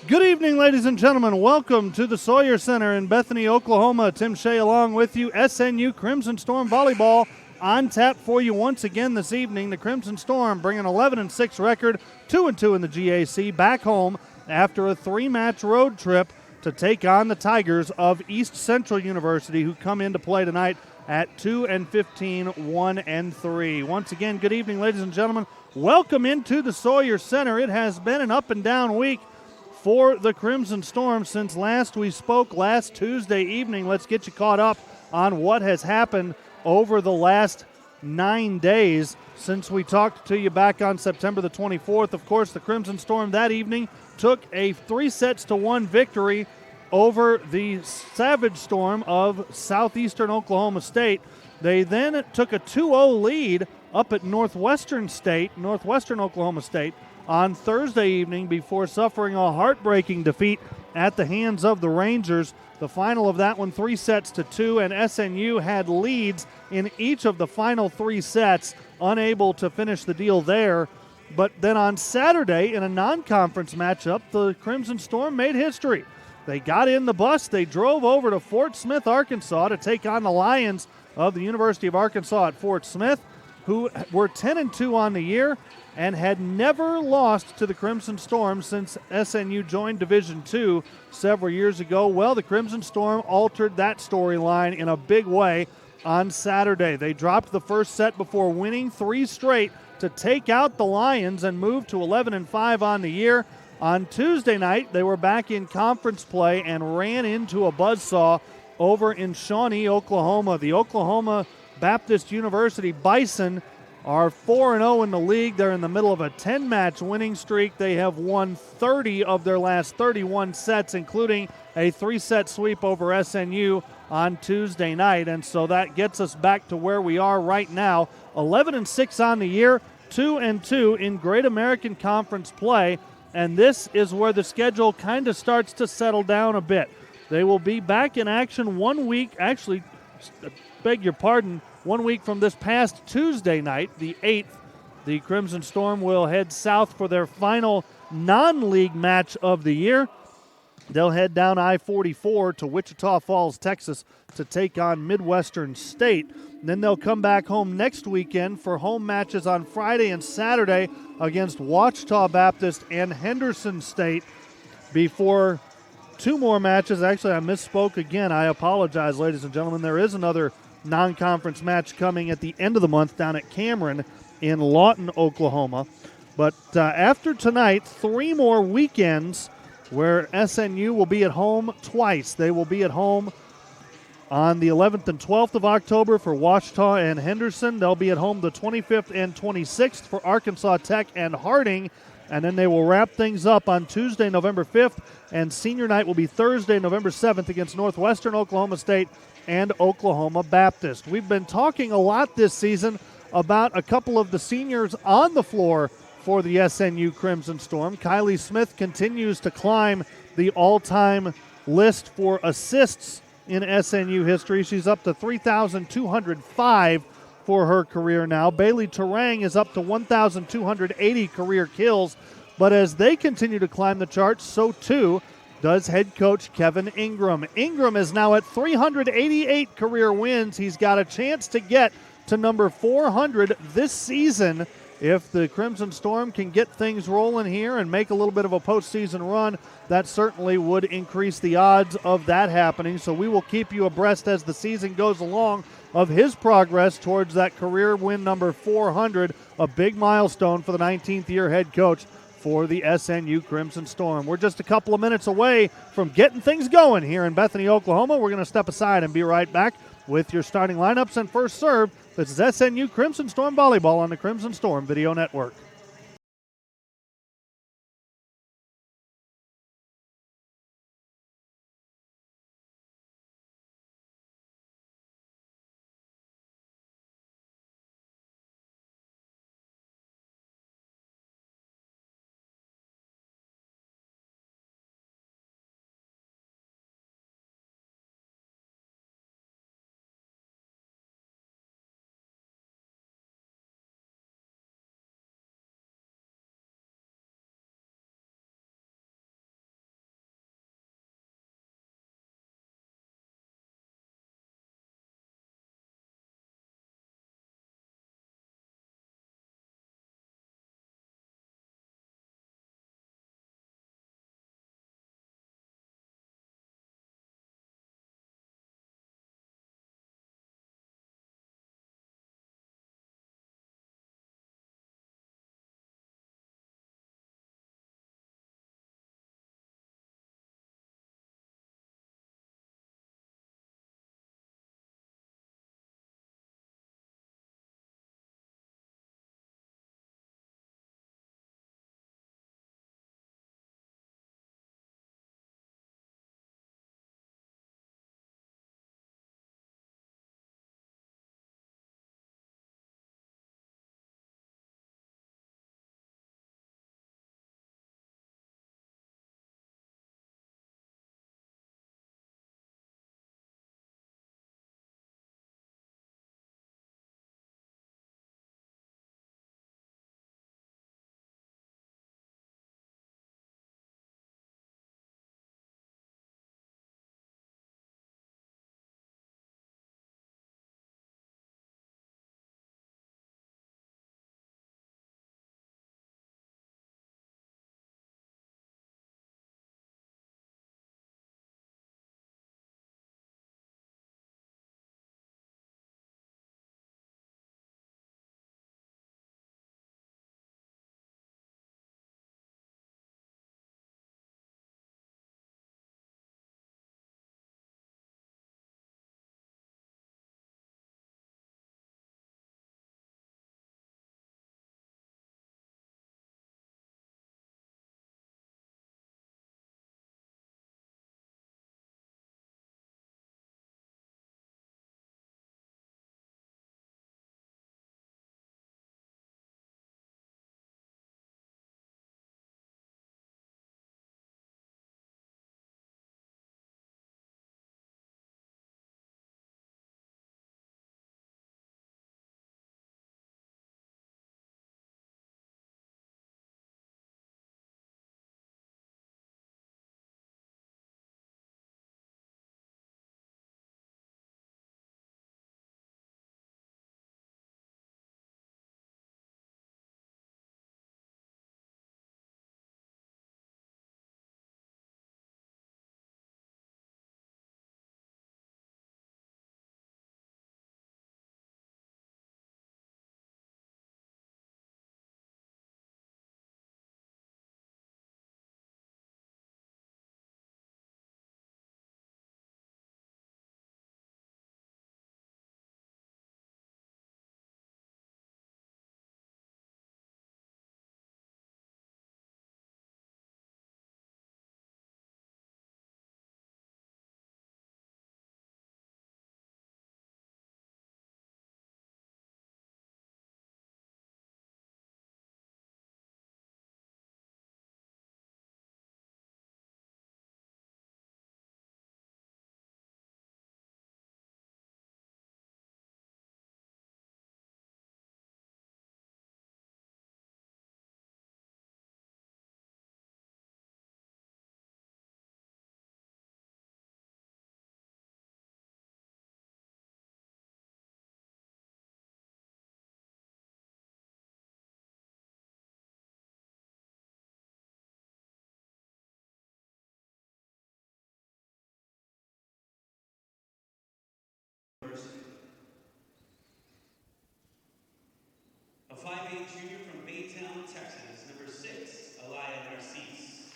Good evening, ladies and gentlemen. Welcome to the Sawyer Center in Bethany, Oklahoma. Tim Shea along with you. SNU Crimson Storm Volleyball on tap for you once again this evening. The Crimson Storm bring an 11-6 record, 2-2 in the GAC, back home after a three-match road trip to take on the Tigers of East Central University, who come into play tonight at 2-15, 1-3. Once again, good evening, ladies and gentlemen. Welcome into the Sawyer Center. It has been an up-and-down week for the Crimson Storm since last we spoke last Tuesday evening. Let's get you caught up on what has happened over the last 9 days since we talked to you back on September the 24th. Of course, the Crimson Storm that evening took a 3-1 victory over the Savage Storm of southeastern Oklahoma State. They then took a 2-0 lead up at Northwestern Oklahoma State, on Thursday evening before suffering a heartbreaking defeat at the hands of the Rangers. The final of that one, 3-2, and SNU had leads in each of the final 3 sets, unable to finish the deal there. But then on Saturday, in a non-conference matchup, the Crimson Storm made history. They got in the bus, they drove over to Fort Smith, Arkansas to take on the Lions of the University of Arkansas at Fort Smith, who were 10-2 on the year and had never lost to the Crimson Storm since SNU joined Division II several years ago. Well, the Crimson Storm altered that storyline in a big way on Saturday. They dropped the first set before winning 3 straight to take out the Lions and move to 11-5 on the year. On Tuesday night, they were back in conference play and ran into a buzzsaw over in Shawnee, Oklahoma. The Oklahoma Baptist University Bison are 4-0 in the league. They're in the middle of a 10-match winning streak. They have won 30 of their last 31 sets, including a 3-set sweep over SNU on Tuesday night. And so that gets us back to where we are right now, 11-6 on the year, 2-2 in Great American Conference play. And this is where the schedule kind of starts to settle down a bit. They will be back in action 1 week, actually, beg your pardon, 1 week from this past Tuesday night, the 8th. The Crimson Storm will head south for their final non-league match of the year. They'll head down I-44 to Wichita Falls, Texas, to take on Midwestern State. Then they'll come back home next weekend for home matches on Friday and Saturday against Ouachita Baptist and Henderson State before 2 more matches. Actually, I misspoke again. I apologize, ladies and gentlemen. There is another non-conference match coming at the end of the month down at Cameron in Lawton, Oklahoma. But after tonight, 3 more weekends where SNU will be at home twice. They will be at home on the 11th and 12th of October for Ouachita and Henderson. They'll be at home the 25th and 26th for Arkansas Tech and Harding. And then they will wrap things up on Tuesday, November 5th, and senior night will be Thursday, November 7th against Northwestern Oklahoma State and Oklahoma Baptist. We've been talking a lot this season about a couple of the seniors on the floor for the SNU Crimson Storm. Kylie Smith continues to climb the all-time list for assists in SNU history. She's up to 3,205 for her career now. Bailey Terang is up to 1,280 career kills. But as they continue to climb the charts, so too does head coach Kevin Ingram. Ingram is now at 388 career wins. He's got a chance to get to number 400 this season. If the Crimson Storm can get things rolling here and make a little bit of a postseason run, that certainly would increase the odds of that happening. So we will keep you abreast as the season goes along of his progress towards that career win number 400, a big milestone for the 19th year head coach for the SNU Crimson Storm. We're just a couple of minutes away from getting things going here in Bethany, Oklahoma. We're going to step aside and be right back with your starting lineups and first serve. This is SNU Crimson Storm Volleyball on the Crimson Storm Video Network. University. A 5'8" junior from Baytown, Texas, number 6, Alaya Narcisse.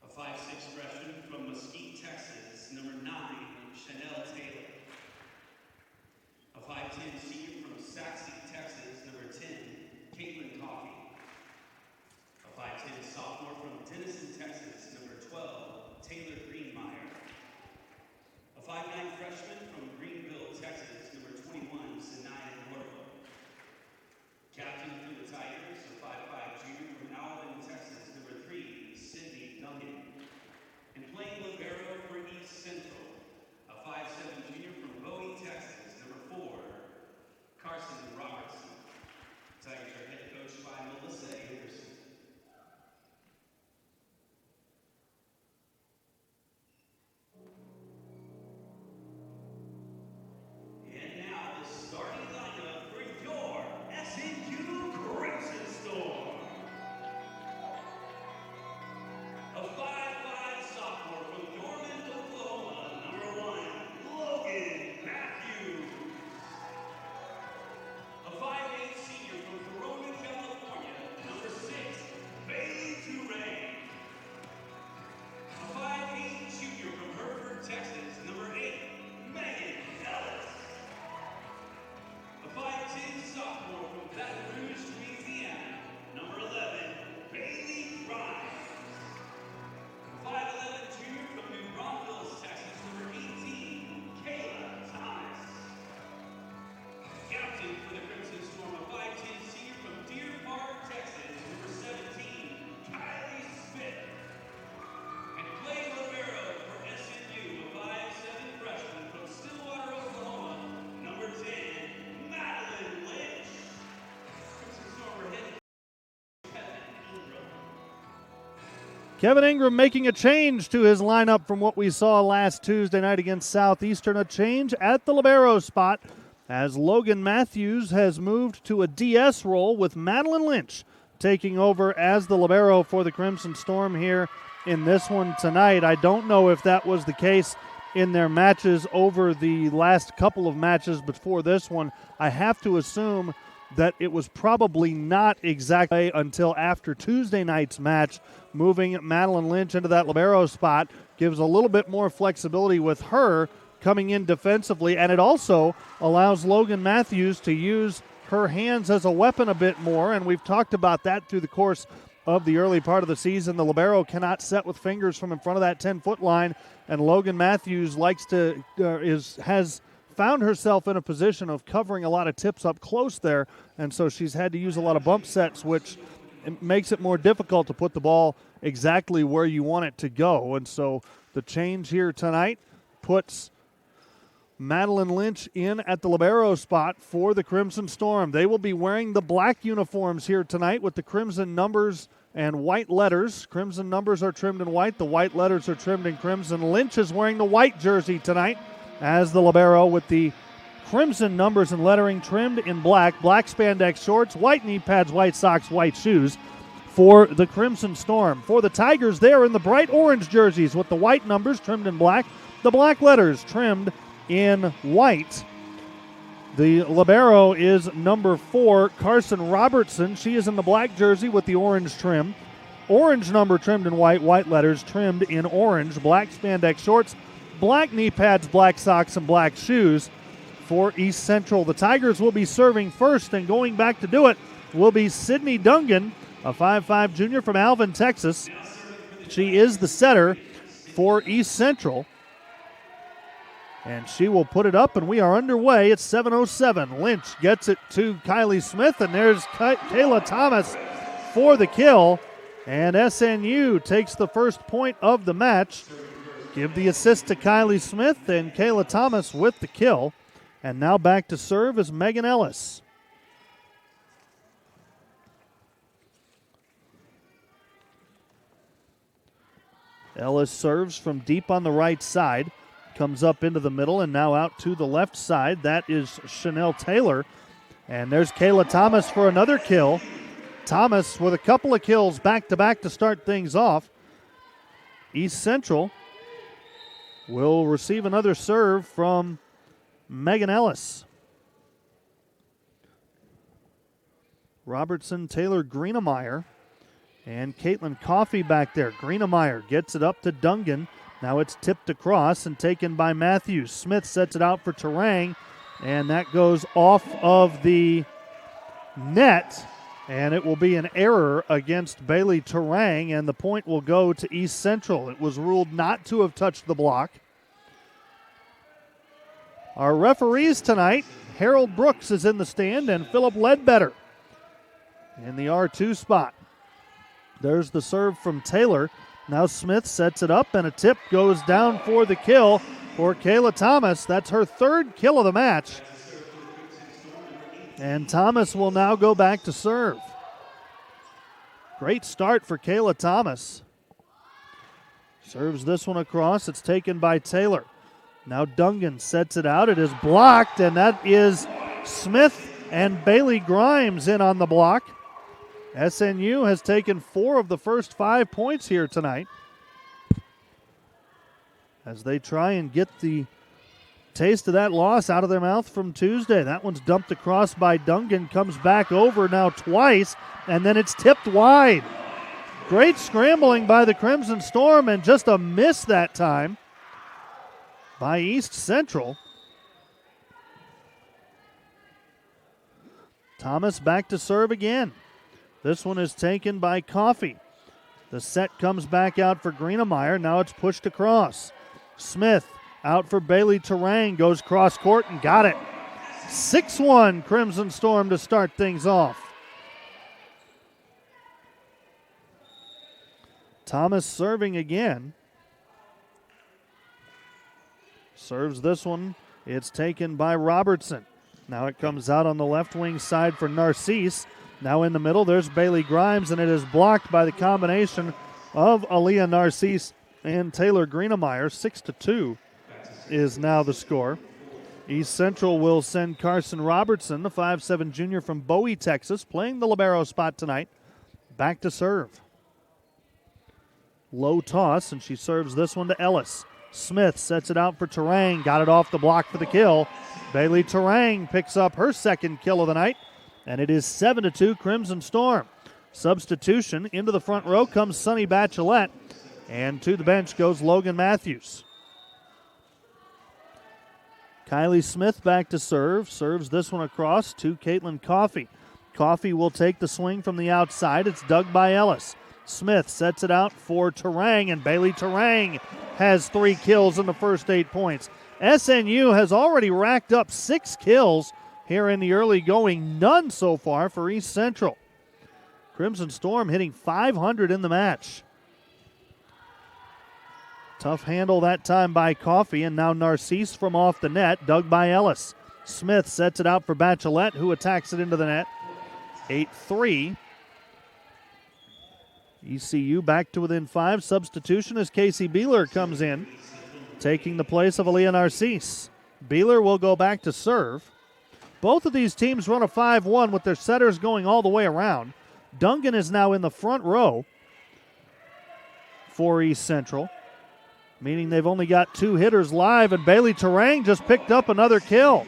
A 5'6" freshman from Mesquite, Texas, number 9, Chanel Taylor. A 5'10" senior from Saxe, Texas, number 10, Caitlin Coffey. A 5'10" sophomore from Denison, Texas, number 12, Taylor Greenmeyer. A 5'9" freshman from Greenville, Texas, number 21, Sinai Morrow. Captain for the Tigers, a 5'5" junior from Alvin, Texas, number 3, Cindy Duncan. And playing libero for East Central, a 5'7" junior from Bowie, Texas, number 4, Carson Robertson. Tigers are head coached by Melissa Anderson. And now the starting lineup for your SNU Crimson Storm. A 5'5" sophomore from Norman, Oklahoma, number 1, Logan Matthews. A 5'8" senior from Corona, California, number 6, Bailey Touré. A 5'8" junior from Hereford, Texas, number 8, Megan Ellis. A 5'10" sophomore from Baton Rouge, Louisiana, number 11, Bailey Grimes. A 5'11" junior from New Braunfels, Texas, number 18, Kayla Thomas. Captain for the Crimson Storm, a 5'10" senior from Deer Park, Texas, number 17, Kylie Smith. And playing libero for SNU, a 5'7" freshman from Stillwater, Oklahoma, number 10, Madeline Lynch. Crimson Storm are head coach Kevin Ingram. Kevin Ingram making a change to his lineup from what we saw last Tuesday night against Southeastern. A change at the libero spot as Logan Matthews has moved to a DS role with Madeline Lynch taking over as the libero for the Crimson Storm here in this one tonight. I don't know if that was the case in their matches over the last couple of matches before this one. I have to assume that it was probably not exactly until after Tuesday night's match. Moving Madeline Lynch into that libero spot gives a little bit more flexibility with her coming in defensively, and it also allows Logan Matthews to use her hands as a weapon a bit more, and we've talked about that through the course of the early part of the season. The libero cannot set with fingers from in front of that 10-foot line, and Logan Matthews has found herself in a position of covering a lot of tips up close there, and so she's had to use a lot of bump sets, which makes it more difficult to put the ball exactly where you want it to go. And so the change here tonight puts Madeline Lynch in at the libero spot for the Crimson Storm. They will be wearing the black uniforms here tonight with the crimson numbers and white letters. Crimson numbers are trimmed in white. The white letters are trimmed in crimson. Lynch is wearing the white jersey tonight as the libero with the crimson numbers and lettering trimmed in black. Black spandex shorts, white knee pads, white socks, white shoes for the Crimson Storm. For the Tigers, they are in the bright orange jerseys with the white numbers trimmed in black, the black letters trimmed in white. The libero is number 4, Carson Robertson. She is in the black jersey with the orange trim. Orange number trimmed in white, white letters trimmed in orange, black spandex shorts, black knee pads, black socks, and black shoes for East Central. The Tigers will be serving first, and going back to do it will be Sydney Dungan, a 5'5" junior from Alvin, Texas. She is the setter for East Central. And she will put it up, and we are underway at 7:07. Lynch gets it to Kylie Smith, and there's Kayla Thomas for the kill. And SNU takes the first point of the match. Give the assist to Kylie Smith, and Kayla Thomas with the kill. And now back to serve is Megan Ellis. Ellis serves from deep on the right side. Comes up into the middle and now out to the left side. That is Chanel Taylor. And there's Kayla Thomas for another kill. Thomas with a couple of kills back-to-back to start things off. East Central will receive another serve from Megan Ellis. Robertson, Taylor, Greenemeyer, and Caitlin Coffey back there. Greenemeyer gets it up to Dungan. Now it's tipped across and taken by Matthews. Smith sets it out for Terang, and that goes off of the net, and it will be an error against Bailey Terang, and the point will go to East Central. It was ruled not to have touched the block. Our referees tonight, Harold Brooks is in the stand and Philip Ledbetter in the R2 spot. There's the serve from Taylor. Now Smith sets it up, and a tip goes down for the kill for Kayla Thomas. That's her third kill of the match. And Thomas will now go back to serve. Great start for Kayla Thomas. Serves this one across. It's taken by Taylor. Now Dungan sets it out. It is blocked, and that is Smith and Bailey Grimes in on the block. SNU has taken 4 of the first 5 points here tonight as they try and get the taste of that loss out of their mouth from Tuesday. That one's dumped across by Dungan, comes back over now twice, and then it's tipped wide. Great scrambling by the Crimson Storm, and just a miss that time by East Central. Thomas back to serve again. This one is taken by Coffey. The set comes back out for Greenemeyer. Now it's pushed across. Smith out for Bailey Terang. Goes cross court and got it. 6-1 Crimson Storm to start things off. Thomas serving again. Serves this one. It's taken by Robertson. Now it comes out on the left wing side for Narcisse. Now in the middle, there's Bailey Grimes, and it is blocked by the combination of Aaliyah Narcisse and Taylor Greenemeyer. 6-2 is now the score. East Central will send Carson Robertson, the 5'7" junior from Bowie, Texas, playing the libero spot tonight, back to serve. Low toss, and she serves this one to Ellis. Smith sets it out for Terang, got it off the block for the kill. Bailey Terang picks up her second kill of the night, and it is 7-2 Crimson Storm. Substitution into the front row comes Sonny Bachelet, and to the bench goes Logan Matthews. Kylie Smith back to serve. Serves this one across to Caitlin Coffey. Coffey will take the swing from the outside. It's dug by Ellis. Smith sets it out for Terang, and Bailey Terang has 3 kills in the first 8 points. SNU has already racked up 6 kills here in the early going, none so far for East Central. Crimson Storm hitting .500 in the match. Tough handle that time by Coffey, and now Narcisse from off the net, dug by Ellis. Smith sets it out for Bachelet, who attacks it into the net. 8-3. ECU back to within 5. Substitution as Casey Beeler comes in, taking the place of Aaliyah Narcisse. Beeler will go back to serve. Both of these teams run a 5-1 with their setters going all the way around. Dungan is now in the front row for East Central, meaning they've only got 2 hitters live, and Bailey Terang just picked up another kill.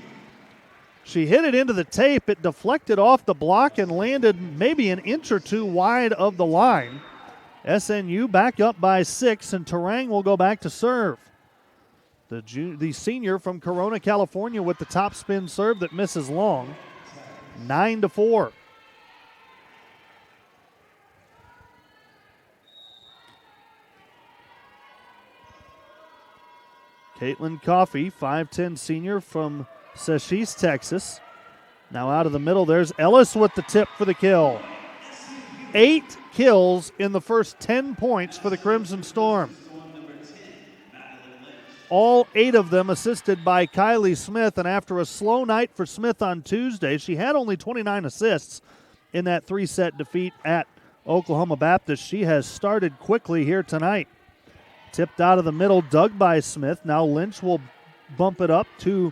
She hit it into the tape. It deflected off the block and landed maybe an inch or 2 wide of the line. SNU back up by 6, and Terang will go back to serve. The senior from Corona, California, with the top spin serve that misses long. 9-4. Caitlin Coffey, 5'10" senior from Sechis, Texas. Now out of the middle, there's Ellis with the tip for the kill. 8 kills in the first 10 points for the Crimson Storm. All 8 of them assisted by Kylie Smith, and after a slow night for Smith on Tuesday, she had only 29 assists in that 3-set defeat at Oklahoma Baptist. She has started quickly here tonight. Tipped out of the middle, dug by Smith. Now Lynch will bump it up to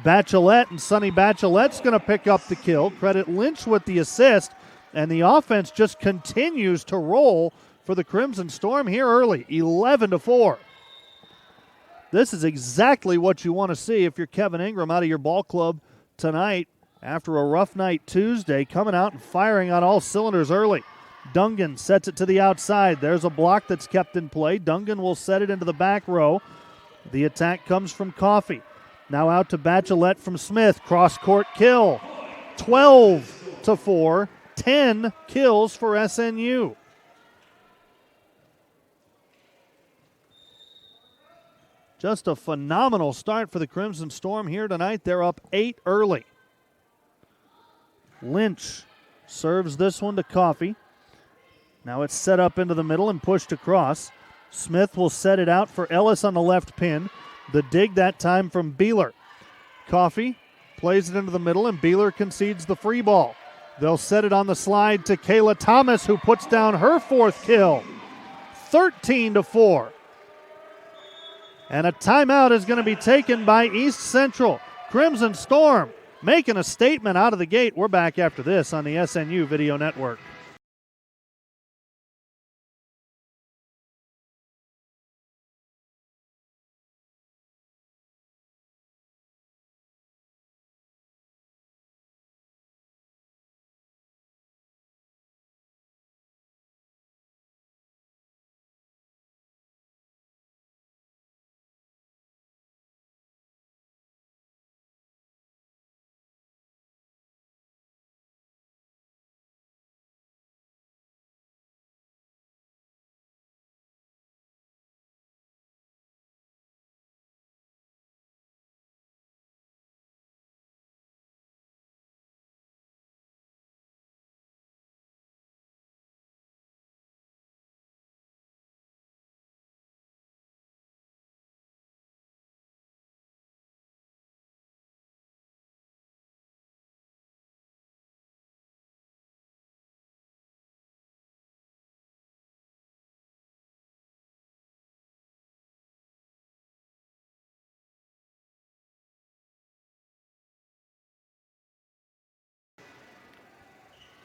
Bachelet, and Sonny Bachelet's going to pick up the kill. Credit Lynch with the assist, and the offense just continues to roll for the Crimson Storm here early, 11-4. This is exactly what you want to see if you're Kevin Ingram out of your ball club tonight after a rough night Tuesday, coming out and firing on all cylinders early. Dungan sets it to the outside. There's a block that's kept in play. Dungan will set it into the back row. The attack comes from Coffey. Now out to Bachelette from Smith. Cross-court kill. 12-4. 10 kills for SNU. Just a phenomenal start for the Crimson Storm here tonight. They're up 8 early. Lynch serves this one to Coffey. Now it's set up into the middle and pushed across. Smith will set it out for Ellis on the left pin. The dig that time from Beeler. Coffey plays it into the middle, and Beeler concedes the free ball. They'll set it on the slide to Kayla Thomas, who puts down her 4th kill. 13-4. And a timeout is going to be taken by East Central. Crimson Storm making a statement out of the gate. We're back after this on the SNU Video Network.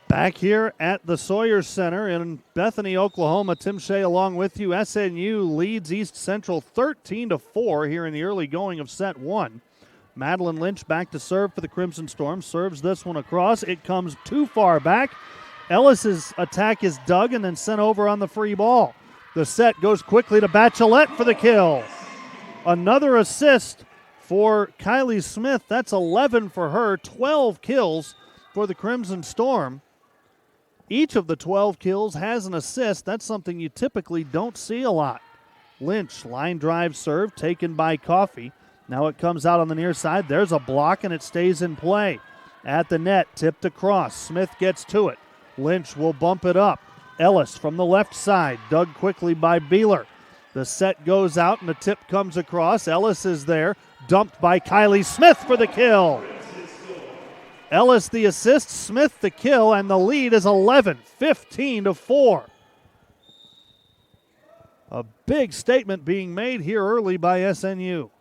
Back here at the Sawyer Center in Bethany, Oklahoma. Tim Shea along with you. SNU leads East Central 13-4 here in the early going of set 1. Madeline Lynch back to serve for the Crimson Storm. Serves this one across. It comes too far back. Ellis's attack is dug and then sent over on the free ball. The set goes quickly to Bachelette for the kill. Another assist for Kylie Smith. That's 11 for her. 12 kills for the Crimson Storm. Each of the 12 kills has an assist. That's something you typically don't see a lot. Lynch, line drive serve, taken by Coffey. Now it comes out on the near side. There's a block, and it stays in play. At the net, tipped across. Smith gets to it. Lynch will bump it up. Ellis from the left side, dug quickly by Beeler. The set goes out, and the tip comes across. Ellis is there, dumped by Kylie Smith for the kill. Ellis the assist, Smith the kill, and the lead is 11, 15-4. A big statement being made here early by SNU.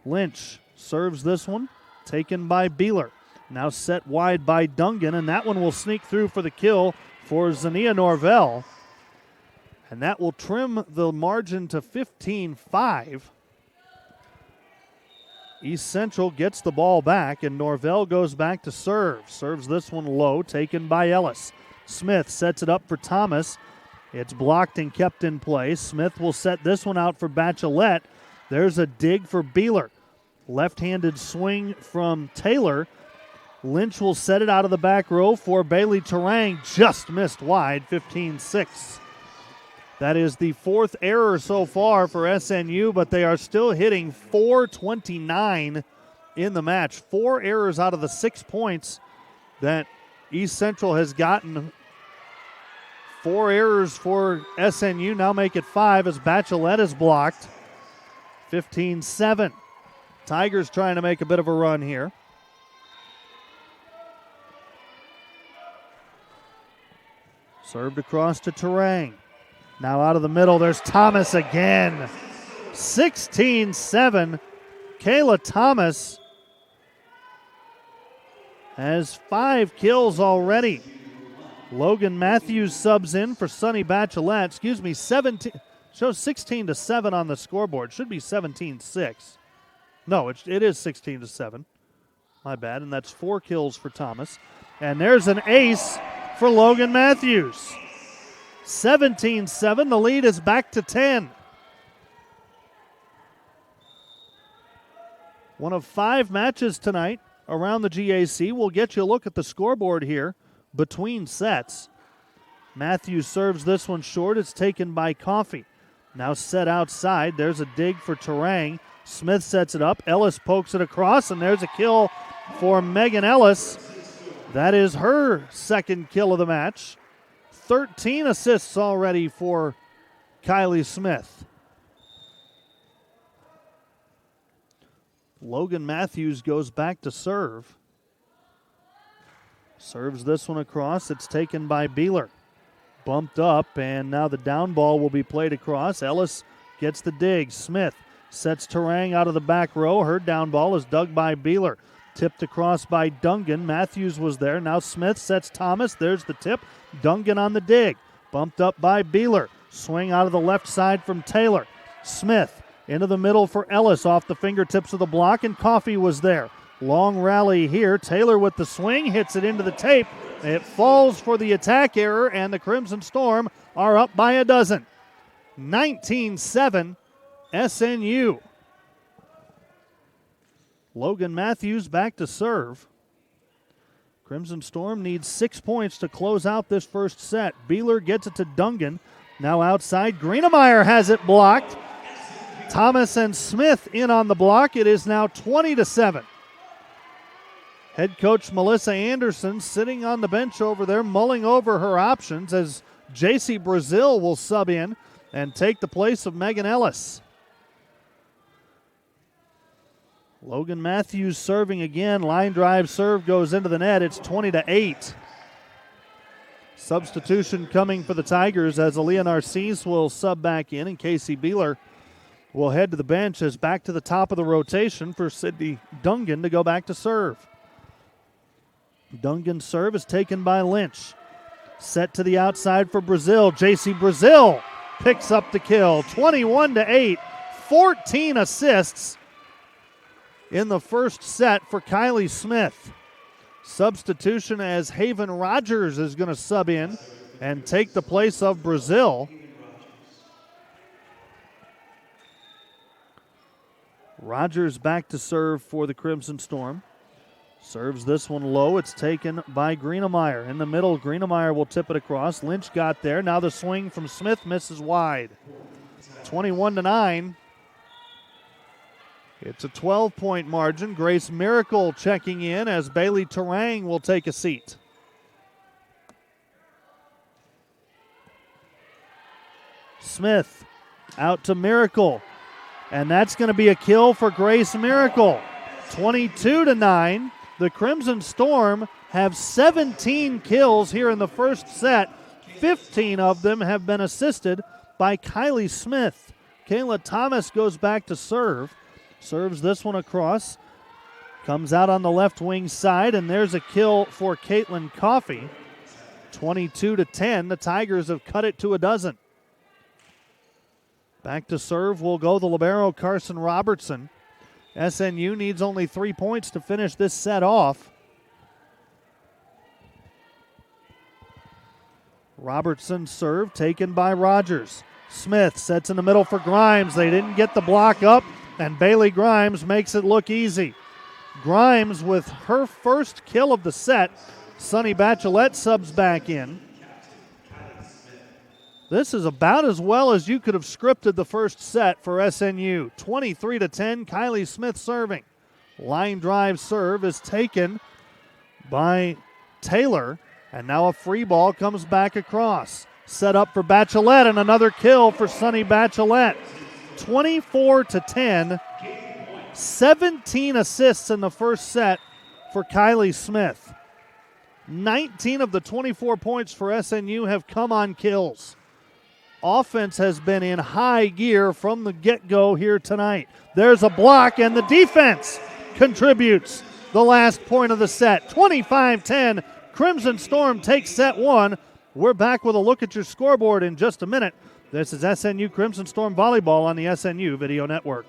Lynch serves this one, taken by Beeler. Now set wide by Dungan, and that one will sneak through for the kill for Zania Norvell. And that will trim the margin to 15-5. East Central gets the ball back, and Norvell goes back to serve. Serves this one low, taken by Ellis. Smith sets it up for Thomas. It's blocked and kept in play. Smith will set this one out for Bachelette. There's a dig for Beeler. Left-handed swing from Taylor. Lynch will set it out of the back row for Bailey Terang. Just missed wide, 15-6. That is the 4th error so far for SNU, but they are still hitting .429 in the match. 4 errors out of the 6 points that East Central has gotten. 4 errors for SNU now make it 5 as Bachelette is blocked. 15-7. Tigers trying to make a bit of a run here. Served across to Terang. Now out of the middle, there's Thomas again. 16-7. Kayla Thomas has 5 kills already. Logan Matthews subs in for Sonny Bachelette. 17 Shows 16-7 on the scoreboard. Should be 17-6. No, it is 16-7. My bad, and that's 4 kills for Thomas. And there's an ace for Logan Matthews. 17-7, the lead is back to 10. One of 5 matches tonight around the GAC. We'll get you a look at the scoreboard here between sets. Matthews serves this one short. It's taken by Coffey. Now set outside. There's a dig for Terang. Smith sets it up. Ellis pokes it across, and there's a kill for Megan Ellis. That is her second kill of the match. 13 assists already for Kylie Smith. Logan Matthews goes back to serve. Serves this one across. It's taken by Beeler. Bumped up, and now the down ball will be played across. Ellis gets the dig. Smith sets Terang out of the back row. Her down ball is dug by Beeler. Tipped across by Dungan. Matthews was there. Now Smith sets Thomas. There's the tip. Dungan on the dig. Bumped up by Beeler. Swing out of the left side from Taylor. Smith into the middle for Ellis off the fingertips of the block, and Coffey was there. Long rally here. Taylor with the swing. Hits it into the tape. It falls for the attack error, and the Crimson Storm are up by a dozen. 19-7 SNU. Logan Matthews back to serve. Crimson Storm needs 6 points to close out this first set. Beeler gets it to Dungan. Now outside, Greenemeyer has it blocked. Thomas and Smith in on the block. It is now 20-7. Head coach Melissa Anderson sitting on the bench over there, mulling over her options as J.C. Brazil will sub in and take the place of Megan Ellis. Logan Matthews serving again. Line drive serve goes into the net. It's 20-8. Substitution coming for the Tigers as Aaliyah Narcisse will sub back in, and Casey Beeler will head to the bench as back to the top of the rotation for Sydney Dungan to go back to serve. Dungan's serve is taken by Lynch. Set to the outside for Brazil. J.C. Brazil picks up the kill. 21-8, 14 assists in the first set for Kylie Smith. Substitution as Haven Rogers is going to sub in and take the place of Brazil. Rogers back to serve for the Crimson Storm. Serves this one low. It's taken by Greenemeyer. In the middle, Greenemeyer will tip it across. Lynch got there. Now the swing from Smith misses wide. 21-9. It's a 12-point margin. Grace Miracle checking in as Bailey Terang will take a seat. Smith out to Miracle. And that's going to be a kill for Grace Miracle. 22-9. The Crimson Storm have 17 kills here in the first set. 15 of them have been assisted by Kylie Smith. Kayla Thomas goes back to serve. Serves this one across. Comes out on the left wing side, and there's a kill for Caitlin Coffey. 22-10. The Tigers have cut it to a dozen. Back to serve will go the libero Carson Robertson. SNU needs only 3 points to finish this set off. Robertson serve taken by Rogers. Smith sets in the middle for Grimes. They didn't get the block up, and Bailey Grimes makes it look easy. Grimes with her first kill of the set. Sunny Bachelette subs back in. This is about as well as you could have scripted the first set for SNU. 23-10, Kylie Smith serving. Line drive serve is taken by Taylor, and now a free ball comes back across. Set up for Bachelette, and another kill for Sunny Bachelette. 24-10, 17 assists in the first set for Kylie Smith. 19 of the 24 points for SNU have come on kills. Offense has been in high gear from the get-go here tonight. There's a block, and the defense contributes the last point of the set. 25-10, Crimson Storm takes set one. We're back with a look at your scoreboard in just a minute This is SNU Crimson Storm Volleyball on the SNU Video Network.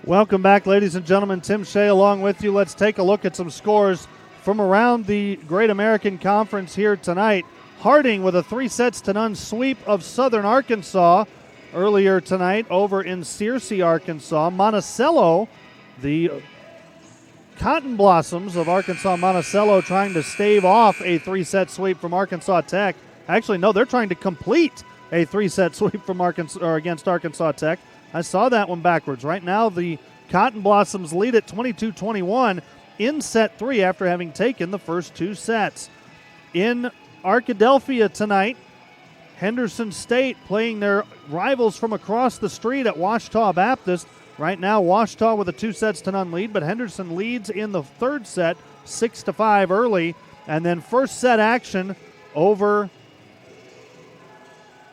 Welcome back, ladies and gentlemen. Tim Shea along with you. Let's take a look at some scores from around the Great American Conference here tonight. Harding with a 3-0 sweep of Southern Arkansas earlier tonight over in Searcy, Arkansas. Monticello, the Cotton Blossoms of Arkansas Monticello, trying to stave off a 3-set sweep from Arkansas Tech. Actually, no, they're trying to complete a 3-set sweep from against Arkansas Tech. I saw that one backwards. Right now, the Cotton Blossoms lead at 22-21 in set 3 after having taken the first 2 sets. In Arkadelphia tonight, Henderson State playing their rivals from across the street at Ouachita Baptist. Right now, Ouachita with a 2-0 lead, but Henderson leads in the third set 6-5 early. And then first set action over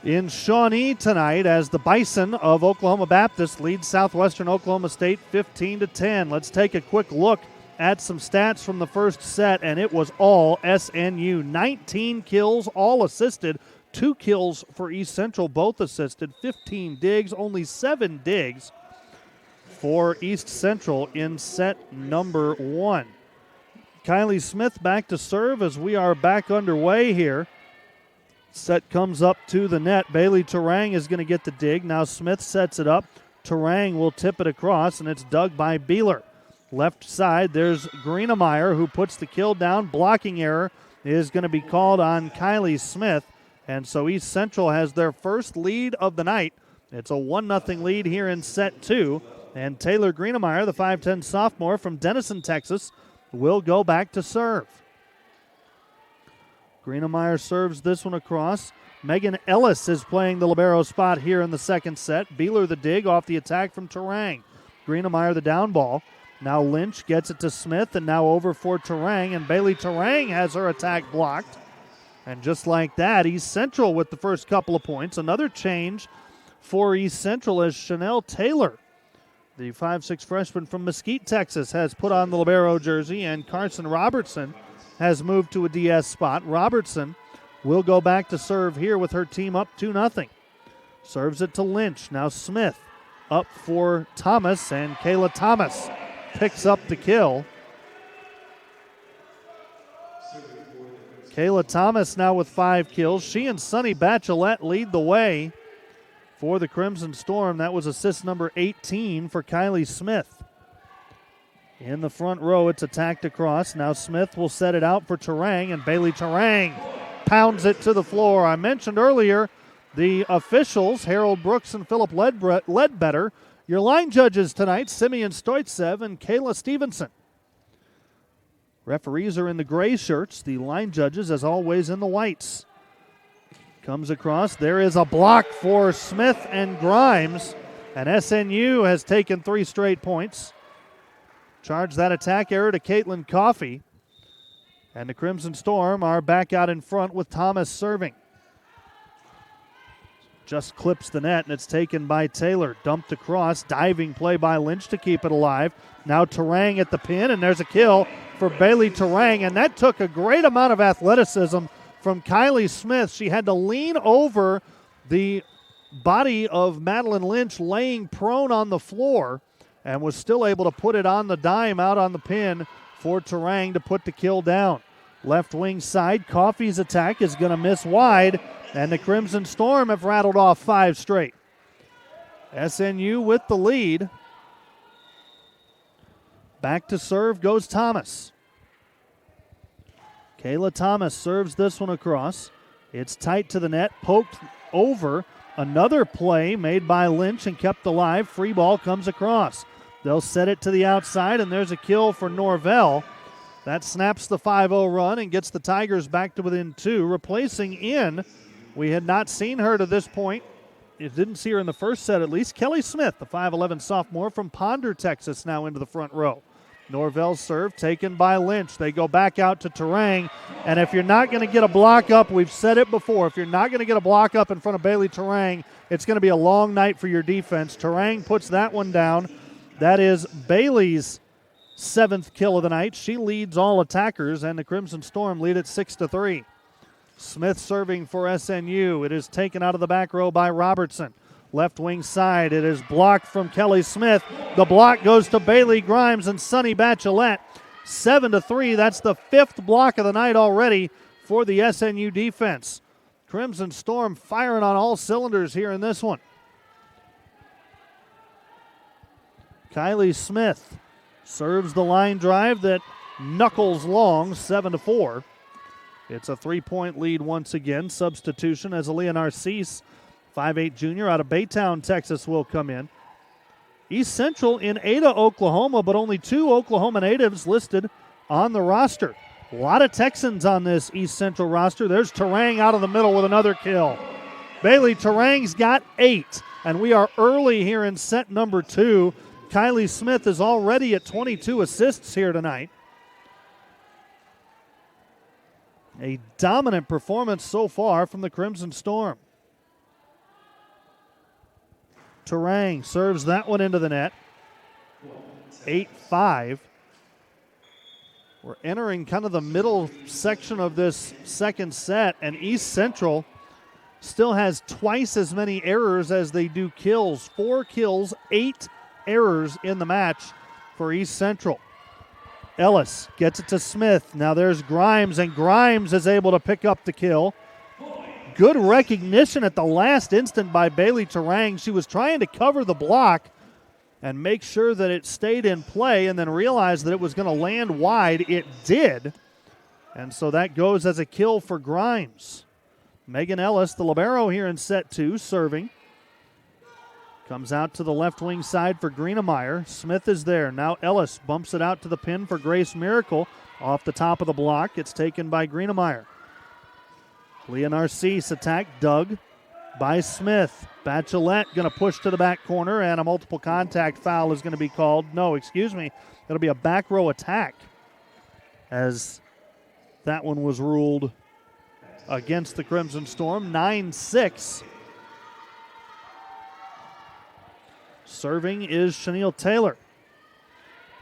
in Shawnee tonight as the Bison of Oklahoma Baptist leads Southwestern Oklahoma State 15-10. Let's take a quick look at some stats from the first set, and it was all SNU. 19 kills, all assisted. 2 kills for East Central, both assisted. 15 digs, only 7 digs for East Central in set number 1. Kylie Smith back to serve as we are back underway here. Set comes up to the net. Bailey Terang is going to get the dig. Now Smith sets it up. Terang will tip it across, and it's dug by Beeler. Left side, there's Greenemeyer who puts the kill down. Blocking error is going to be called on Kylie Smith. And so East Central has their first lead of the night. It's a 1-0 lead here in set 2. And Taylor Greenemeyer, the 5'10 sophomore from Denison, Texas, will go back to serve. Greenemeyer serves this one across. Megan Ellis is playing the libero spot here in the second set. Beeler the dig off the attack from Terang. Greenemeyer the down ball. Now Lynch gets it to Smith, and now over for Terang, and Bailey Terang has her attack blocked. And just like that, East Central with the first couple of points. Another change for East Central as Chanel Taylor, the 5'6 freshman from Mesquite, Texas, has put on the libero jersey, and Carson Robertson has moved to a DS spot. Robertson will go back to serve here with her team up 2-0. Serves it to Lynch. Now Smith up for Thomas, and Kayla Thomas picks up the kill. Kayla Thomas now with 5 kills. She and Sunny Bachelet lead the way for the Crimson Storm. That was assist number 18 for Kylie Smith. In the front row, it's attacked across. Now Smith will set it out for Terang, and Bailey Terang pounds it to the floor. I mentioned earlier the officials, Harold Brooks and Philip Ledbetter. Your line judges tonight, Simeon Stoitsev and Kayla Stevenson. Referees are in the gray shirts. The line judges, as always, in the whites. Comes across. There is a block for Smith and Grimes, and SNU has taken 3 straight points. Charge that attack error to Caitlin Coffey. And the Crimson Storm are back out in front with Thomas serving. Just clips the net, and it's taken by Taylor. Dumped across. Diving play by Lynch to keep it alive. Now Terang at the pin, and there's a kill for Bailey Terang. And that took a great amount of athleticism from Kylie Smith. She had to lean over the body of Madeline Lynch laying prone on the floor and was still able to put it on the dime out on the pin for Terang to put the kill down. Left wing side, Coffey's attack is going to miss wide, and the Crimson Storm have rattled off 5 straight. SNU with the lead. Back to serve goes Thomas. Kayla Thomas serves this one across. It's tight to the net, poked over. Another play made by Lynch and kept alive. Free ball comes across. They'll set it to the outside, and there's a kill for Norvell. That snaps the 5-0 run and gets the Tigers back to within 2. Replacing in, we had not seen her to this point. You didn't see her in the first set at least. Kelly Smith, the 5'11 sophomore from Ponder, Texas, now into the front row. Norvell's serve taken by Lynch. They go back out to Terang. And if you're not going to get a block up, we've said it before, if you're not going to get a block up in front of Bailey Terang, it's going to be a long night for your defense. Terang puts that one down. That is Bailey's 7th kill of the night. She leads all attackers, and the Crimson Storm lead at 6-3. Smith serving for SNU. It is taken out of the back row by Robertson. Left wing side, it is blocked from Kelly Smith. The block goes to Bailey Grimes and Sunny Bachelet. 7-3, that's the 5th block of the night already for the SNU defense. Crimson Storm firing on all cylinders here in this one. Kylie Smith serves the line drive that knuckles long, 7-4. It's a 3-point lead once again. Substitution as Aaliyah Narcisse, 5'8 junior out of Baytown, Texas, will come in. East Central in Ada, Oklahoma, but only 2 Oklahoma natives listed on the roster. A lot of Texans on this East Central roster. There's Terang out of the middle with another kill. Bailey Terang's got 8, and we are early here in set number 2. Kylie Smith is already at 22 assists here tonight. A dominant performance so far from the Crimson Storm. Terang serves that one into the net. 8-5. We're entering kind of the middle section of this second set, and East Central still has twice as many errors as they do kills. 4 kills, 8 errors in the match for East Central. Ellis gets it to Smith. Now there's Grimes, and Grimes is able to pick up the kill. Good recognition at the last instant by Bailey Terang. She was trying to cover the block and make sure that it stayed in play, and then realized that it was going to land wide. It did. And so that goes as a kill for Grimes. Megan Ellis, the libero here in set 2, serving. Comes out to the left wing side for Greenemeyer. Smith is there. Now Ellis bumps it out to the pin for Grace Miracle. Off the top of the block, it's taken by Greenemeyer. Leah Narcisse attack dug by Smith. Bachelet going to push to the back corner, and a multiple contact foul is going to be called. No, excuse me. It'll be a back row attack, as that one was ruled against the Crimson Storm. 9-6. Serving is Chanel Taylor.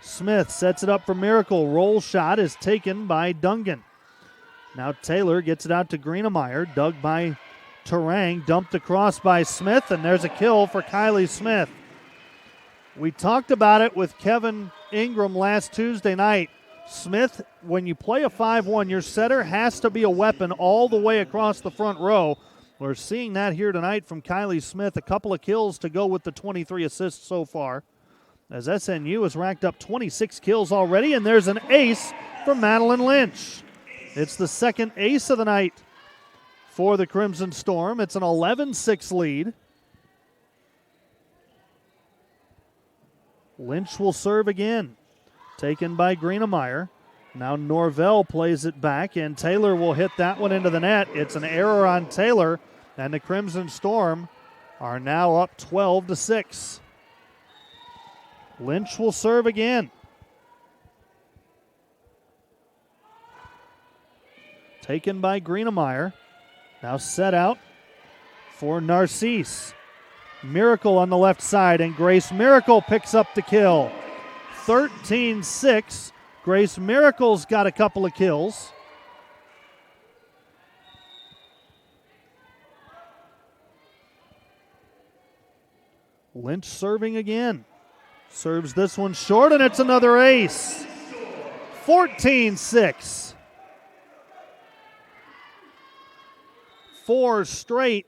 Smith sets it up for Miracle. Roll shot is taken by Dungan. Now Taylor gets it out to Greenemeyer, dug by Terang, dumped across by Smith, and there's a kill for Kylie Smith. We talked about it with Kevin Ingram last Tuesday night. Smith, when you play a 5-1, your setter has to be a weapon all the way across the front row. We're seeing that here tonight from Kylie Smith. A couple of kills to go with the 23 assists so far, as SNU has racked up 26 kills already, and there's an ace from Madeline Lynch. It's the second ace of the night for the Crimson Storm. It's an 11-6 lead. Lynch will serve again. Taken by Greenemeyer. Now Norvell plays it back, and Taylor will hit that one into the net. It's an error on Taylor, and the Crimson Storm are now up 12-6. Lynch will serve again. Taken by Greenemeyer. Now set out for Narcisse. Miracle on the left side, and Grace Miracle picks up the kill. 13-6. Grace Miracle's got a couple of kills. Lynch serving again. Serves this one short, and it's another ace. 14-6. 4 straight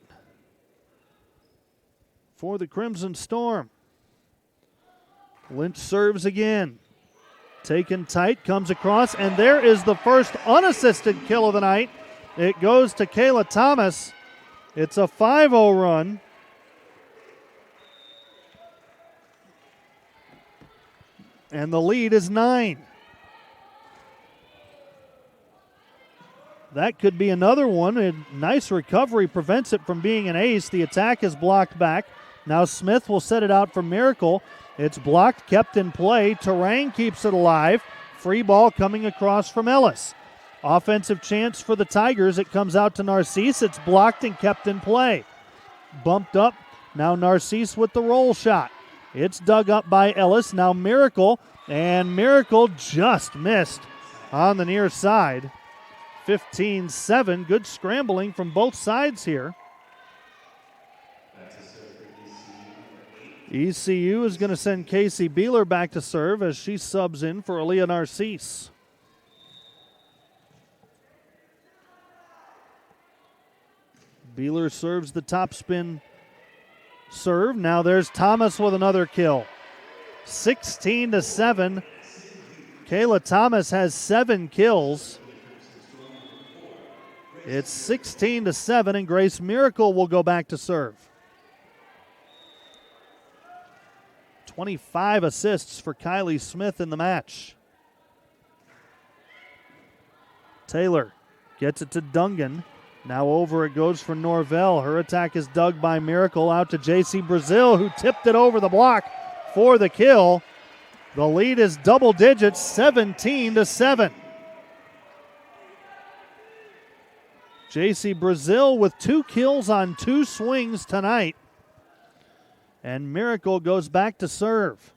for the Crimson Storm. Lynch serves again. Taken tight, comes across, and there is the first unassisted kill of the night. It goes to Kayla Thomas. It's a 5-0 run. And the lead is 9. That could be another one. A nice recovery prevents it from being an ace. The attack is blocked back. Now Smith will set it out for Miracle. It's blocked, kept in play. Terang keeps it alive. Free ball coming across from Ellis. Offensive chance for the Tigers. It comes out to Narcisse. It's blocked and kept in play. Bumped up. Now Narcisse with the roll shot. It's dug up by Ellis. Now Miracle. And Miracle just missed on the near side. 15-7. Good scrambling from both sides here. ECU is going to send Casey Beeler back to serve as she subs in for Aaliyah Narcisse. Beeler serves the topspin serve. Now there's Thomas with another kill. 16-7. Kayla Thomas has 7 kills. It's 16-7, and Grace Miracle will go back to serve. 25 assists for Kylie Smith in the match. Taylor gets it to Dungan. Now over it goes for Norvell. Her attack is dug by Miracle out to JC Brazil, who tipped it over the block for the kill. The lead is double digits, 17-7. JC Brazil with 2 kills on 2 swings tonight. And Miracle goes back to serve.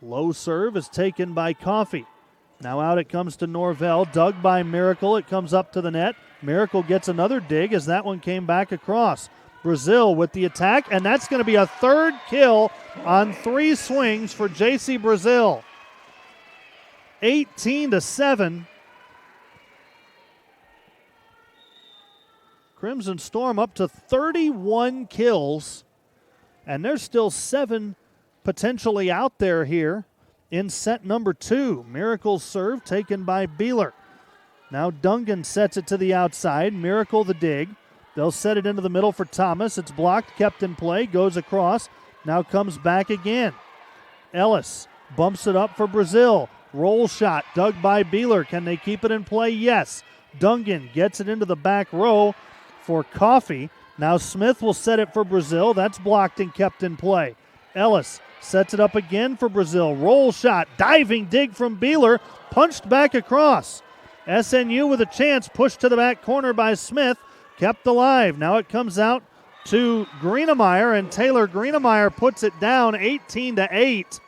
Low serve is taken by Coffey. Now out it comes to Norvell. Dug by Miracle. It comes up to the net. Miracle gets another dig as that one came back across. Brazil with the attack, and that's going to be a 3rd kill on 3 swings for JC Brazil. 18-7. Crimson Storm up to 31 kills, and there's still 7 potentially out there here in set number 2. Miracle's serve taken by Beeler. Now Dungan sets it to the outside. Miracle the dig. They'll set it into the middle for Thomas. It's blocked, kept in play, goes across. Now comes back again. Ellis bumps it up for Brazil. Roll shot dug by Beeler. Can they keep it in play? Yes. Dungan gets it into the back row for Coffey. Now Smith will set it for Brazil. That's blocked and kept in play. Ellis sets it up again for Brazil. Roll shot, diving dig from Beeler, punched back across. SNU with a chance, pushed to the back corner by Smith, kept alive. Now it comes out to Greenemeyer, and Taylor Greenemeyer puts it down 18-8.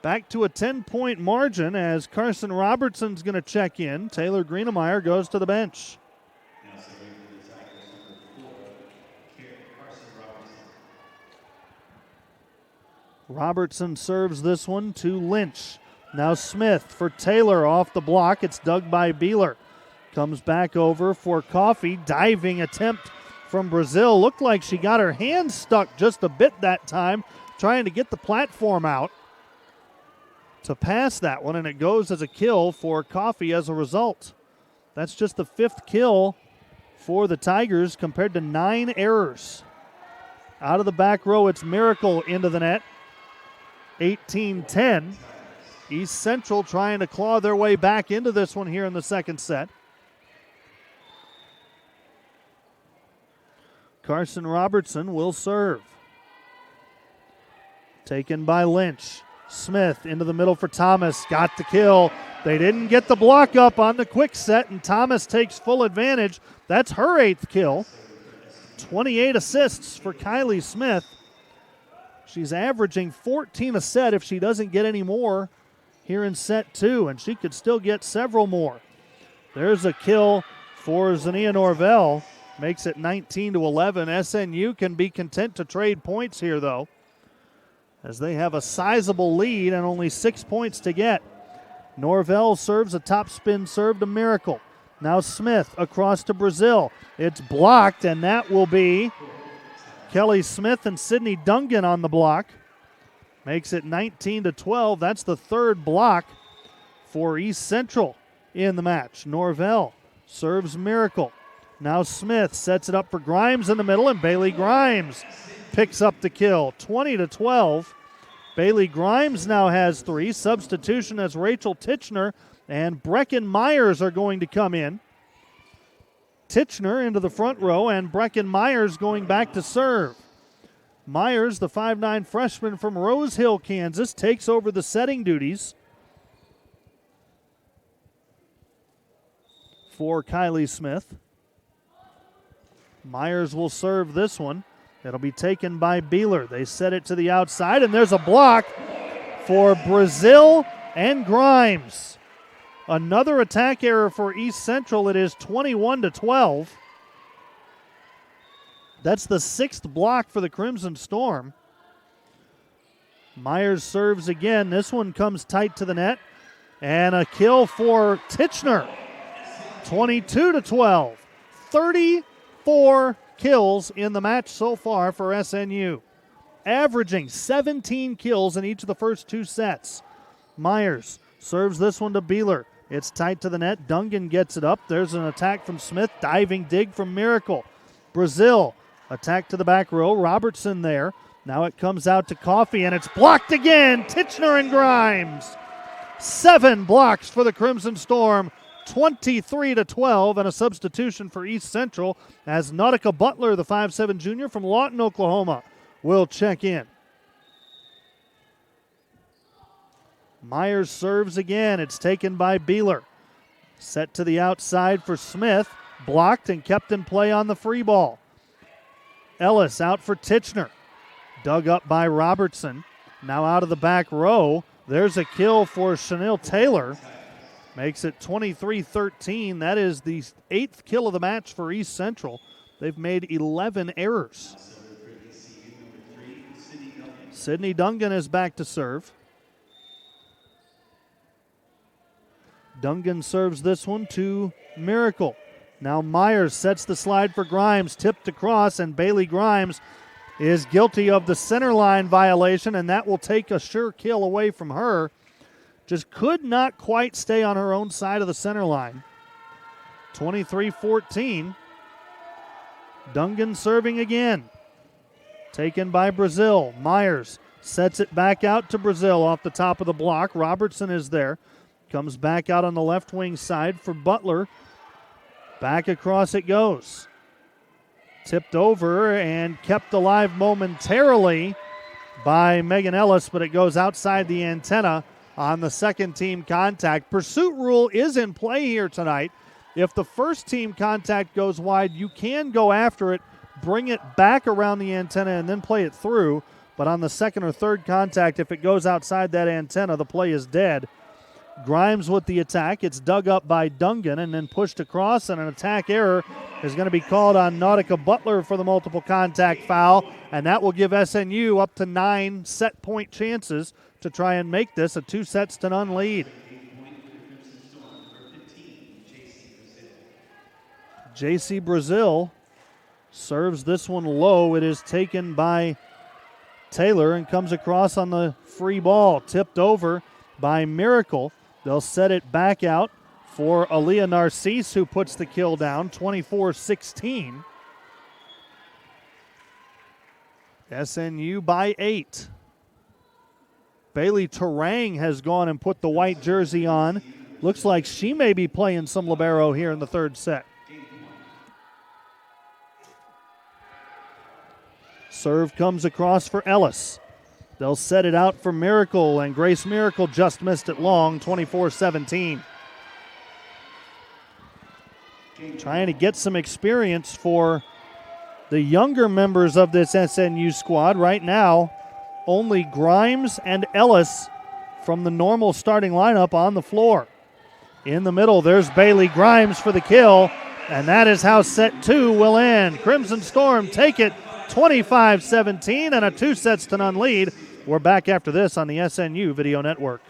Back to a 10-point margin as Carson Robertson's going to check in. Taylor Greenemeyer goes to the bench. Now serving for the Tigers, number 4, Carson Robertson. Robertson serves this one to Lynch. Now Smith for Taylor off the block. It's dug by Beeler. Comes back over for Coffey. Diving attempt from Brazil. Looked like she got her hand stuck just a bit that time, trying to get the platform out to pass that one, and it goes as a kill for Coffey as a result. That's just the 5th kill for the Tigers compared to 9 errors. Out of the back row, it's Miracle into the net. 18-10. East Central trying to claw their way back into this one here in the second set. Carson Robertson will serve. Taken by Lynch. Smith into the middle for Thomas. Got the kill. They didn't get the block up on the quick set, and Thomas takes full advantage. That's her 8th kill. 28 assists for Kylie Smith. She's averaging 14 a set if she doesn't get any more here in set 2, and she could still get several more. There's a kill for Zania Norvell. Makes it 19-11. SNU can be content to trade points here, though, as they have a sizable lead and only 6 points to get. Norvell serves a top spin serve to Miracle. Now Smith across to Brazil. It's blocked, and that will be Kylie Smith and Sydney Dungan on the block. Makes it 19-12. That's the 3rd block for East Central in the match. Norvell serves Miracle. Now Smith sets it up for Grimes in the middle, and Bailey Grimes picks up the kill. 20-12. Bailey Grimes now has 3. Substitution as Rachel Titchener and Brecken Myers are going to come in. Titchener into the front row, and Brecken Myers going back to serve. Myers, the 5'9 freshman from Rose Hill, Kansas, takes over the setting duties for Kylie Smith. Myers will serve this one. It'll be taken by Beeler. They set it to the outside, and there's a block for Brazil and Grimes. Another attack error for East Central. It is 21-12. That's the 6th block for the Crimson Storm. Myers serves again. This one comes tight to the net. And a kill for Titchener. 22-12. 34 kills in the match so far for SNU. Averaging 17 kills in each of the first 2 sets. Myers serves this one to Beeler. It's tight to the net. Dungan gets it up. There's an attack from Smith. Diving dig from Miracle. Brazil. Attack to the back row. Robertson there. Now it comes out to Coffey, and it's blocked again. Titchener and Grimes. 7 blocks for the Crimson Storm. 23-12, and a substitution for East Central as Nautica Butler, the 5'7 junior from Lawton, Oklahoma, will check in. Myers serves again. It's taken by Beeler. Set to the outside for Smith. Blocked and kept in play on the free ball. Ellis out for Titchener. Dug up by Robertson. Now out of the back row. There's a kill for Chanel Taylor. Makes it 23-13. That is the 8th kill of the match for East Central. They've made 11 errors. Sydney Dungan is back to serve. Dungan serves this one to Miracle. Now Myers sets the slide for Grimes, tipped across, and Bailey Grimes is guilty of the center line violation, and that will take a sure kill away from her. Just could not quite stay on her own side of the center line. 23-14. Dungan serving again. Taken by Brazil. Myers sets it back out to Brazil off the top of the block. Robertson is there. Comes back out on the left wing side for Butler. Back across it goes. Tipped over and kept alive momentarily by Megan Ellis, but it goes outside the antenna on the second team contact. Pursuit rule is in play here tonight. If the first team contact goes wide, you can go after it, bring it back around the antenna, and then play it through. but on the second or third contact, if it goes outside that antenna, the play is dead. Grimes with the attack. It's dug up by Dungan and then pushed across, and an attack error is going to be called on Nautica Butler for the multiple contact foul, and that will give SNU up to 9 set point chances to try and make this a 2-0 lead. JC Brazil serves this one low. It is taken by Taylor and comes across on the free ball, tipped over by Miracle. They'll set it back out for Aaliyah Narcisse, who puts the kill down, 24-16. SNU by 8. Bailey Terang has gone and put the white jersey on. Looks like she may be playing some libero here in the third set. Serve comes across for Ellis. They'll set it out for Miracle, and Grace Miracle just missed it long, 24-17. Trying to get some experience for the younger members of this SNU squad. Right now, only Grimes and Ellis from the normal starting lineup on the floor. In the middle, there's Bailey Grimes for the kill, and that is how set 2 will end. Crimson Storm take it 25-17 and a 2-0 lead. We're back after this on the SNU Video Network.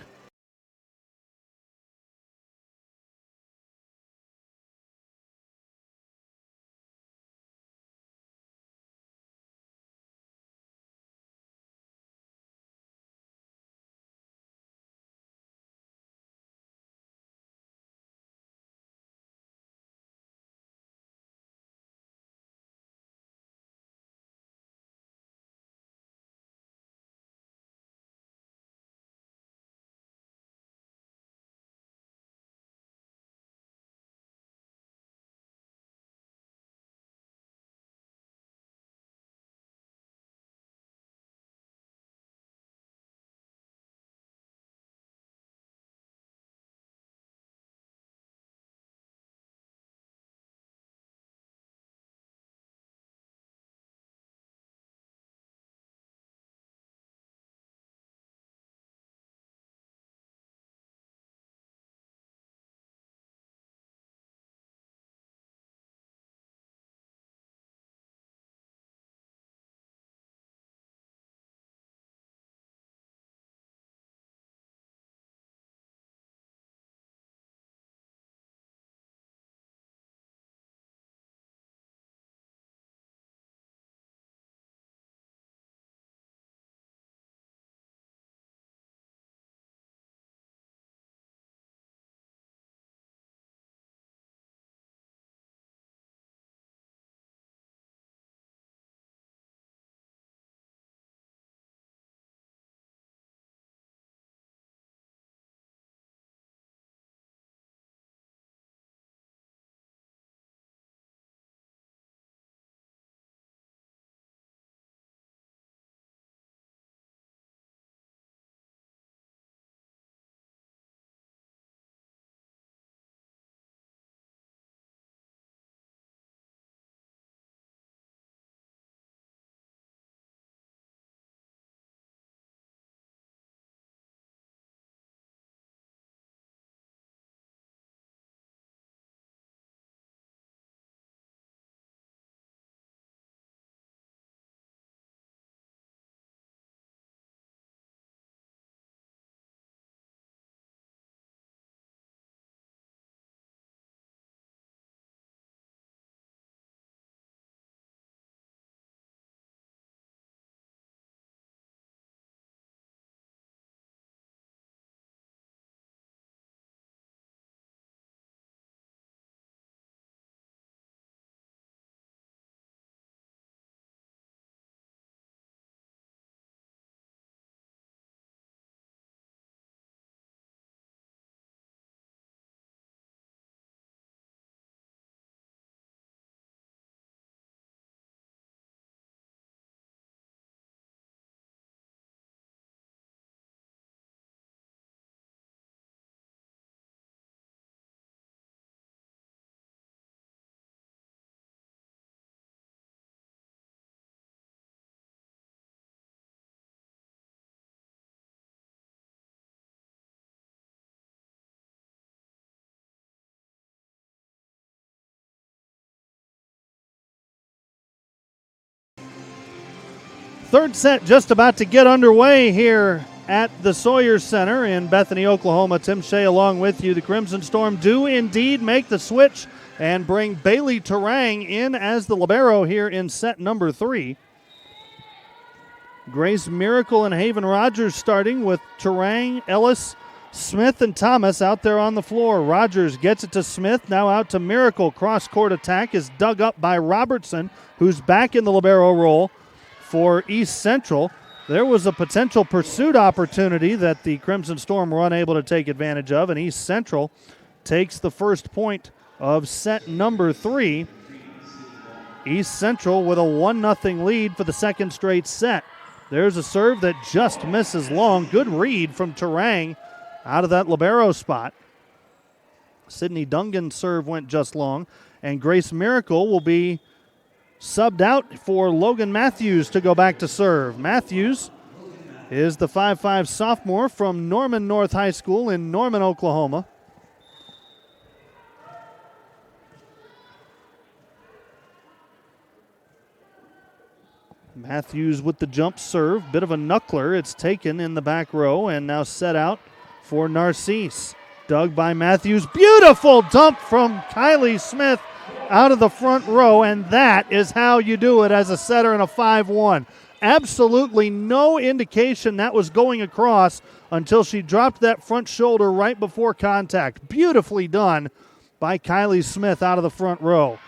Third set just about to get underway here at the Sawyer Center in Bethany, Oklahoma. Tim Shea along with you. The Crimson Storm do indeed make the switch and bring Bailey Terang in as the libero here in set number 3. Grace Miracle and Haven Rogers starting with Terang, Ellis, Smith, and Thomas out there on the floor. Rogers gets it to Smith, now out to Miracle. Cross-court attack is dug up by Robertson, who's back in the libero role for East Central. There was a potential pursuit opportunity that the Crimson Storm were unable to take advantage of, and East Central takes the first point of set number 3. East Central with a 1-0 lead for the second straight set. There's a serve that just misses long. Good read from Terang out of that libero spot. Sydney Dungan's serve went just long, and Grace Miracle will be subbed out for Logan Matthews to go back to serve. Matthews is the 5'5" sophomore from Norman North High School in Norman, Oklahoma. Matthews with the jump serve, bit of a knuckler. It's taken in the back row and now set out for Narcisse. Dug by Matthews. Beautiful dump from Kylie Smith out of the front row, and that is how you do it as a setter in a 5-1. Absolutely no indication that was going across until she dropped that front shoulder right before contact. Beautifully done by Kylie Smith out of the front row.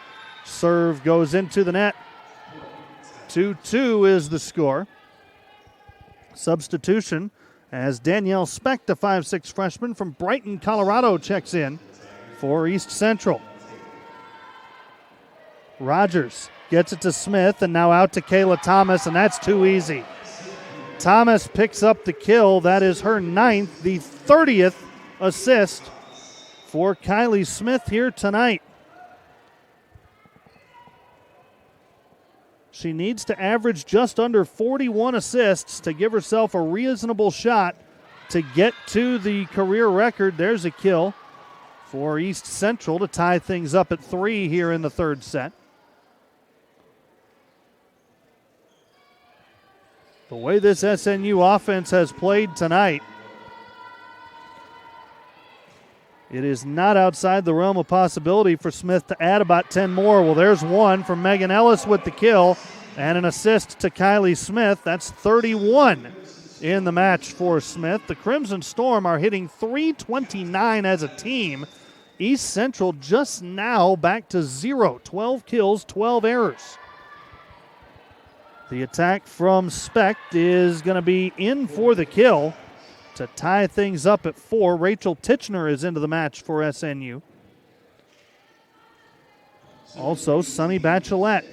Serve goes into the net. 2-2 is the score. Substitution as Danielle Speck, the 5'6" freshman from Brighton, Colorado, checks in for East Central. Rogers gets it to Smith and now out to Kayla Thomas, and that's too easy. Thomas picks up the kill. That is her 9th, the 30th assist for Kylie Smith here tonight. She needs to average just under 41 assists to give herself a reasonable shot to get to the career record. There's a kill for East Central to tie things up at 3 here in the third set. The way this SNU offense has played tonight, it is not outside the realm of possibility for Smith to add about 10 more. Well, there's one from Megan Ellis with the kill and an assist to Kylie Smith. That's 31 in the match for Smith. The Crimson Storm are hitting .329 as a team. East Central just now back to 0. 12 kills, 12 errors. The attack from Specht is going to be in for the kill to tie things up at 4. Rachel Titchener is into the match for SNU. Also, Sunny Bachelet.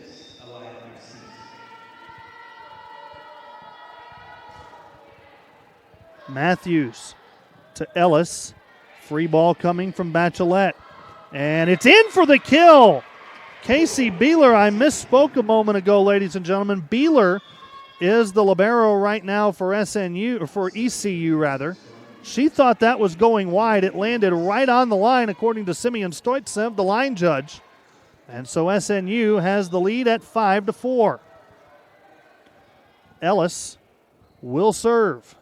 Matthews to Ellis. Free ball coming from Bachelet. And it's in for the kill. Casey Beeler, I misspoke a moment ago, ladies and gentlemen. Beeler is the libero right now for SNU, or for ECU rather. She thought that was going wide. It landed right on the line, according to Simeon Stoitsev, the line judge. And so SNU has the lead at 5-4. Ellis will serve.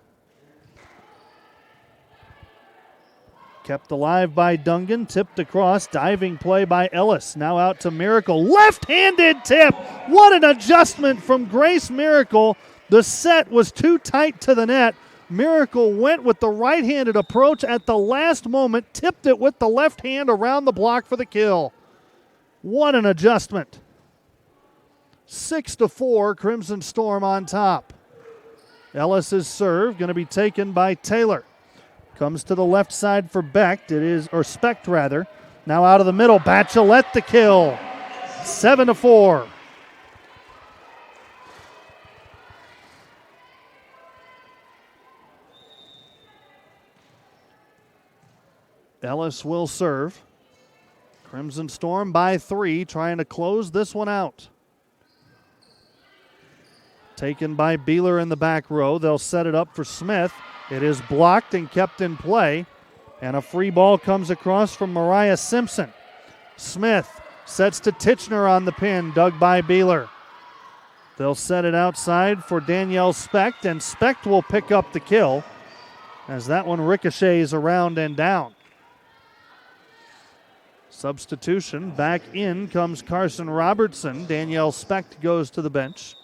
Kept alive by Dungan, tipped across, diving play by Ellis. Now out to Miracle, left-handed tip. What an adjustment from Grace Miracle. The set was too tight to the net. Miracle went with the right-handed approach at the last moment, tipped it with the left hand around the block for the kill. What an adjustment. 6-4, Crimson Storm on top. Ellis's serve going to be taken by Taylor. Comes to the left side for Specht. Now out of the middle, Bachelet the kill. 7-4. Ellis will serve. Crimson Storm by 3, trying to close this one out. Taken by Beeler in the back row. They'll set it up for Smith. It is blocked and kept in play. And a free ball comes across from Mariah Simpson. Smith sets to Titchener on the pin, dug by Beeler. They'll set it outside for Danielle Specht, and Specht will pick up the kill as that one ricochets around and down. Substitution. Back in comes Carson Robertson. Danielle Specht goes to the bench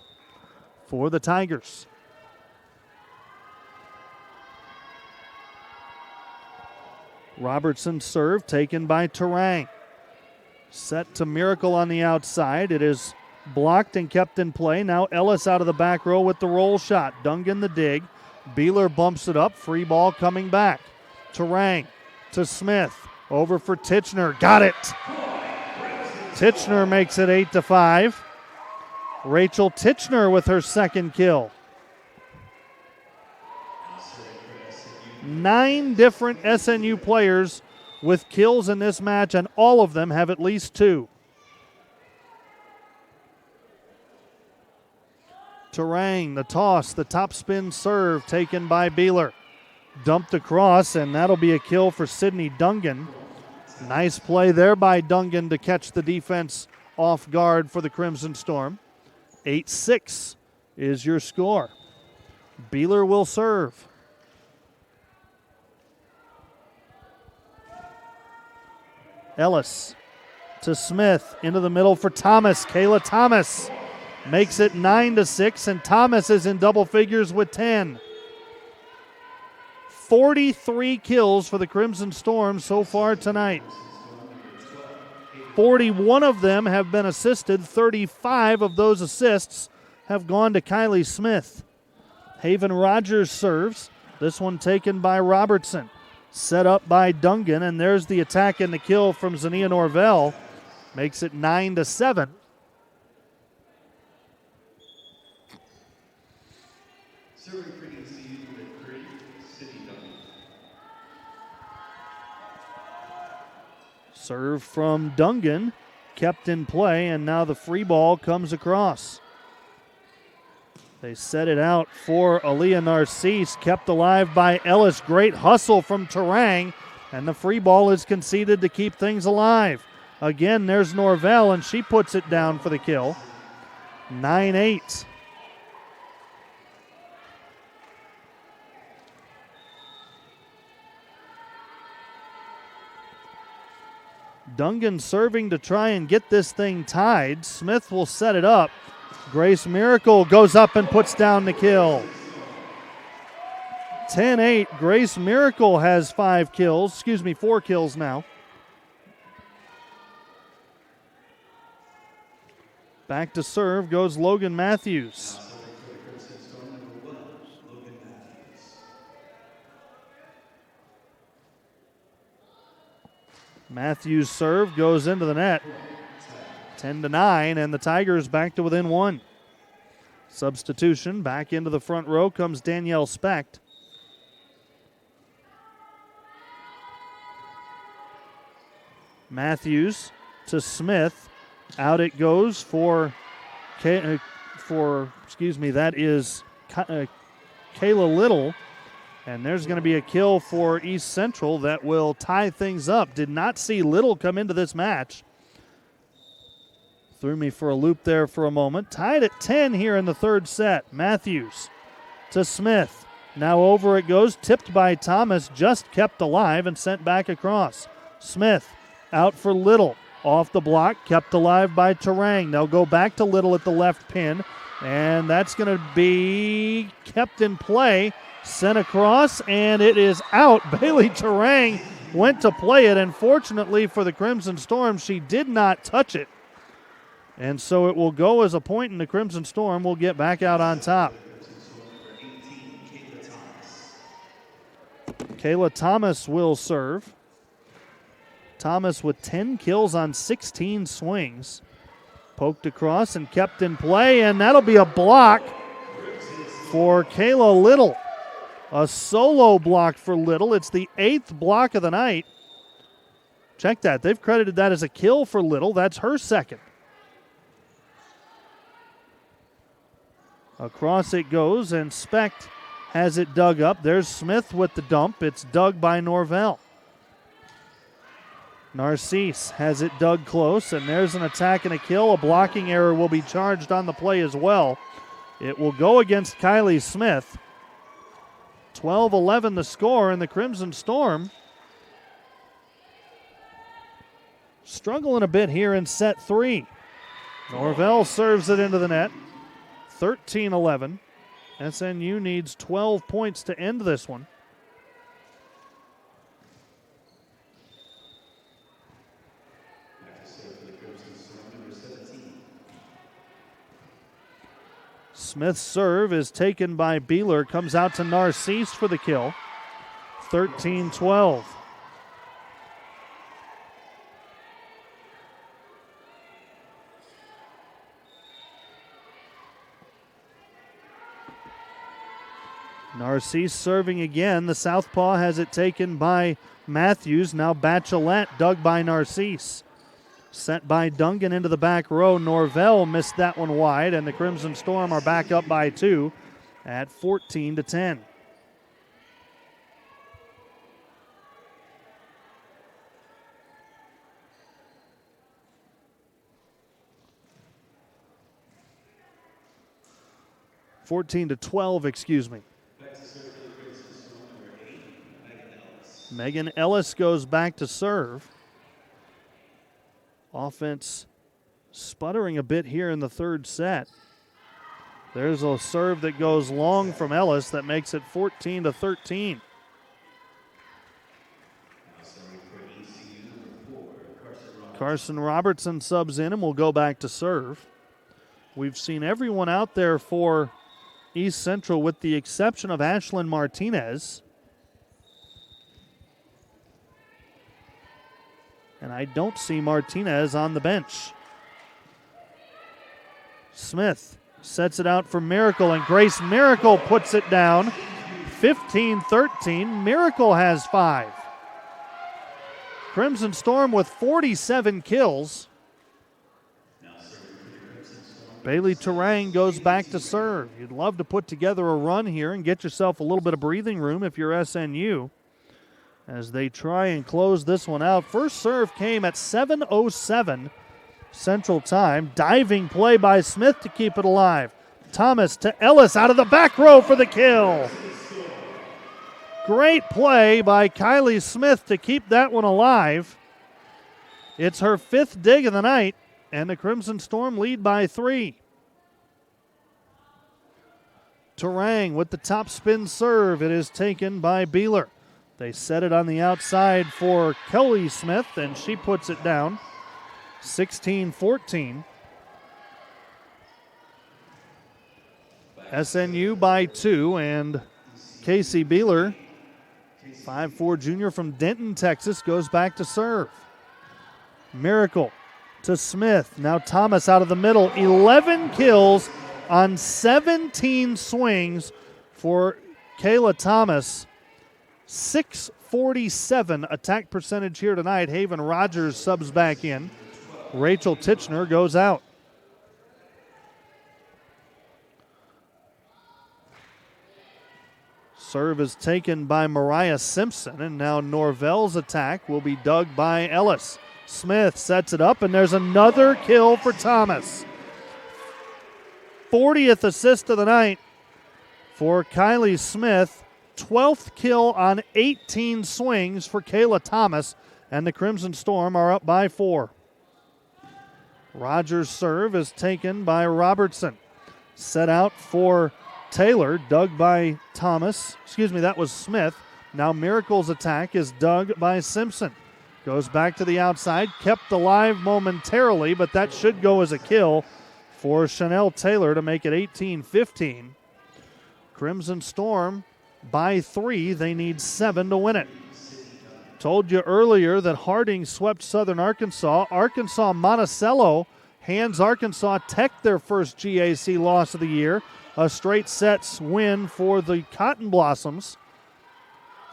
for the Tigers. Robertson's serve taken by Terang. Set to Miracle on the outside. It is blocked and kept in play. Now Ellis out of the back row with the roll shot. Dungan the dig. Beeler bumps it up. Free ball coming back. Terang to Smith. Over for Titchener. Got it. Titchener makes it 8-5. Rachel Titchener with her second kill. 9 different SNU players with kills in this match, and all of them have at least 2. Terang, the toss, the topspin serve taken by Beeler. Dumped across, and that'll be a kill for Sydney Dungan. Nice play there by Dungan to catch the defense off guard for the Crimson Storm. 8-6 is your score. Beeler will serve. Ellis to Smith, into the middle for Thomas. Kayla Thomas makes it 9-6, and Thomas is in double figures with 10. 43 kills for the Crimson Storm so far tonight. 41 of them have been assisted. 35 of those assists have gone to Kylie Smith. Haven Rogers serves. This one taken by Robertson. Set up by Dungan, and there's the attack and the kill from Zania Norvell. Makes it 9-7. Serve from Dungan, kept in play, and now the free ball comes across. They set it out for Aaliyah Narcisse, kept alive by Ellis. Great hustle from Terang, and the free ball is conceded to keep things alive. Again, there's Norvell, and she puts it down for the kill. 9-8. Dungan serving to try and get this thing tied. Smith will set it up. Grace Miracle goes up and puts down the kill. 10-8. Grace Miracle has 4 kills now. Back to serve goes Logan Matthews. Matthews' serve goes into the net. 10-9, and the Tigers back to within 1. Substitution, back into the front row comes Danielle Specht. Matthews to Smith. Out it goes that is Kayla Little. And there's going to be a kill for East Central that will tie things up. Did not see Little come into this match. Threw me for a loop there for a moment. Tied at 10 here in the third set. Matthews to Smith. Now over it goes. Tipped by Thomas. Just kept alive and sent back across. Smith out for Little. Off the block. Kept alive by Terang. They'll go back to Little at the left pin. And that's going to be kept in play. Sent across, and it is out. Bailey Terang went to play it, and fortunately for the Crimson Storm, she did not touch it. And so it will go as a point, and the Crimson Storm will get back out on top. Kayla Thomas will serve. Thomas with 10 kills on 16 swings. Poked across and kept in play, and that'll be a block for Kayla Little. A solo block for Little. It's the 8th block of the night. Check that. They've credited that as a kill for Little. That's her second. Across it goes, and Specht has it dug up. There's Smith with the dump. It's dug by Norvell. Narcisse has it dug close, and there's an attack and a kill. A blocking error will be charged on the play as well. It will go against Kylie Smith. 12-11 the score, and the Crimson Storm struggling a bit here in set 3. Norvell serves it into the net. 13-11. SNU needs 12 points to end this one. Smith's serve is taken by Beeler, comes out to Narcisse for the kill. 13-12. Narcisse serving again. The southpaw has it taken by Matthews. Now Bachelet dug by Narcisse. Sent by Dungan into the back row. Norvell missed that one wide, and the Crimson Storm are back up by 2 at 14-10. Excuse me. Megan Ellis goes back to serve. Offense sputtering a bit here in the third set. There's a serve that goes long from Ellis that makes it 14-13. Carson Robertson subs in and will go back to serve. We've seen everyone out there for East Central with the exception of Ashlyn Martinez. And I don't see Martinez on the bench. Smith sets it out for Miracle, and Grace Miracle puts it down. 15-13. Miracle has 5. Crimson Storm with 47 kills. Bailey Terang goes back to serve. You'd love to put together a run here and get yourself a little bit of breathing room if you're SNU, as they try and close this one out. First serve came at 7:07 Central Time. Diving play by Smith to keep it alive. Thomas to Ellis out of the back row for the kill. Great play by Kylie Smith to keep that one alive. It's her 5th dig of the night, and the Crimson Storm lead by 3. Terang with the top spin serve. It is taken by Beeler. They set it on the outside for Kylie Smith, and she puts it down. 16-14. SNU by 2, and Casey Beeler, 5'4" junior from Denton, Texas, goes back to serve. Miracle to Smith. Now Thomas out of the middle. 11 kills on 17 swings for Kayla Thomas. 647 attack percentage here tonight. Haven Rogers subs back in. Rachel Titchener goes out. Serve is taken by Mariah Simpson, and now Norvell's attack will be dug by Ellis. Smith sets it up, and there's another kill for Thomas. 40th assist of the night for Kylie Smith. 12th kill on 18 swings for Kayla Thomas, and the Crimson Storm are up by 4. Rogers' serve is taken by Robertson. Set out for Taylor, dug by Thomas. That was Smith. Now Miracle's attack is dug by Simpson. Goes back to the outside, kept alive momentarily, but that should go as a kill for Chanel Taylor to make it 18-15. Crimson Storm by 3. They need 7 to win it. Told you earlier that Harding swept Southern Arkansas. Arkansas Monticello hands Arkansas Tech their first GAC loss of the year. A straight sets win for the Cotton Blossoms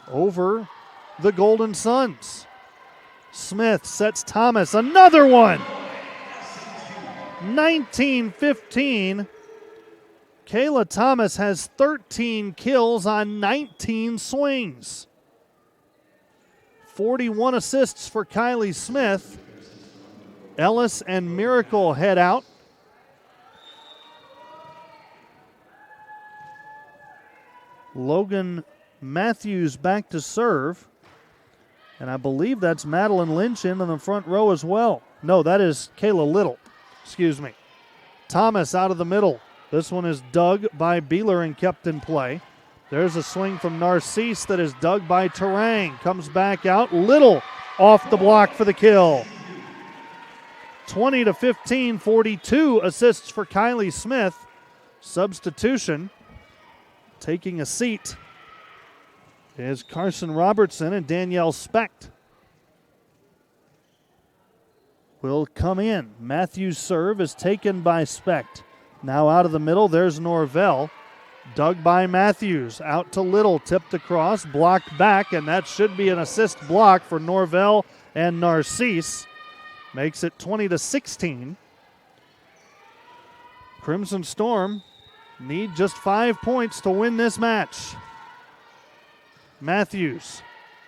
over the Golden Suns. Smith sets Thomas. Another one. 19-15. Kayla Thomas has 13 kills on 19 swings. 41 assists for Kylie Smith. Ellis and Miracle head out. Logan Matthews back to serve. And I believe that's Madeline Lynch in the front row as well. No, that is Kayla Little. Excuse me. Thomas out of the middle. This one is dug by Beeler and kept in play. There's a swing from Narcisse that is dug by Terang. Comes back out. Little off the block for the kill. 20-15, 42 assists for Kylie Smith. Substitution. Taking a seat is Carson Robertson, and Danielle Specht will come in. Matthews' serve is taken by Specht. Now out of the middle, there's Norvell. Dug by Matthews. Out to Little, tipped across, blocked back, and that should be an assist block for Norvell and Narcisse. Makes it 20-16. Crimson Storm need just 5 points to win this match. Matthews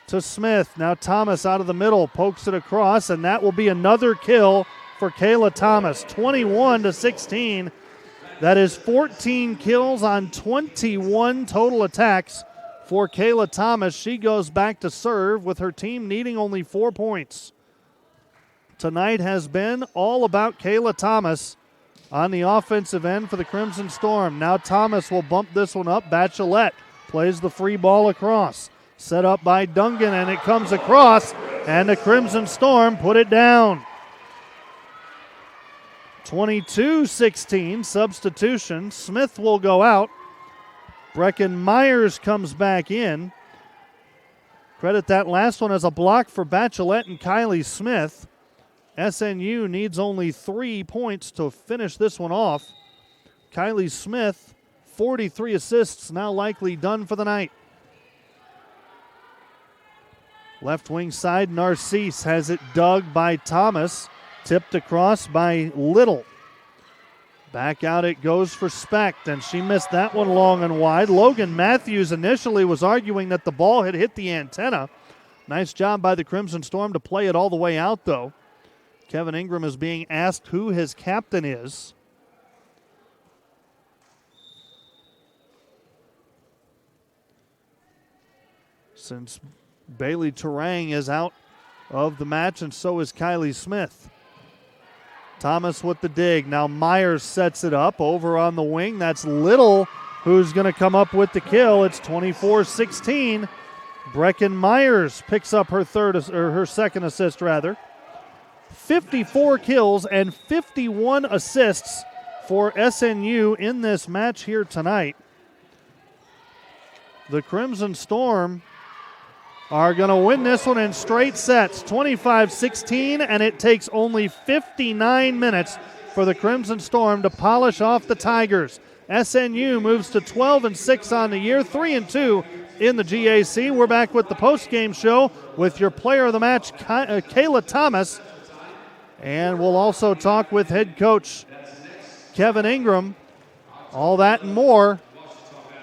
to Smith. Now Thomas out of the middle, pokes it across, and that will be another kill for Kayla Thomas. 21-16. That is 14 kills on 21 total attacks for Kayla Thomas. She goes back to serve with her team needing only 4 points. Tonight has been all about Kayla Thomas on the offensive end for the Crimson Storm. Now Thomas will bump this one up. Bachelet plays the free ball across. Set up by Dungan, and it comes across, and the Crimson Storm put it down. 22-16, substitution. Smith will go out. Brecken Myers comes back in. Credit that last one as a block for Bachelet and Kylie Smith. SNU needs only 3 points to finish this one off. Kylie Smith, 43 assists, now likely done for the night. Left wing side, Narcisse has it dug by Thomas. Tipped across by Little. Back out it goes for Specht, and she missed that one long and wide. Logan Matthews initially was arguing that the ball had hit the antenna. Nice job by the Crimson Storm to play it all the way out, though. Kevin Ingram is being asked who his captain is. Since Bailey Terang is out of the match, and so is Kylie Smith. Thomas with the dig. Now Myers sets it up over on the wing. That's Little who's going to come up with the kill. It's 24-16. Brecken Myers picks up her second assist rather. 54 kills and 51 assists for SNU in this match here tonight. The Crimson Storm are going to win this one in straight sets, 25-16, and it takes only 59 minutes for the Crimson Storm to polish off the Tigers. SNU moves to 12-6 on the year, 3-2 in the GAC. We're back with the postgame show with your player of the match, Kayla Thomas, and we'll also talk with head coach Kevin Ingram. All that and more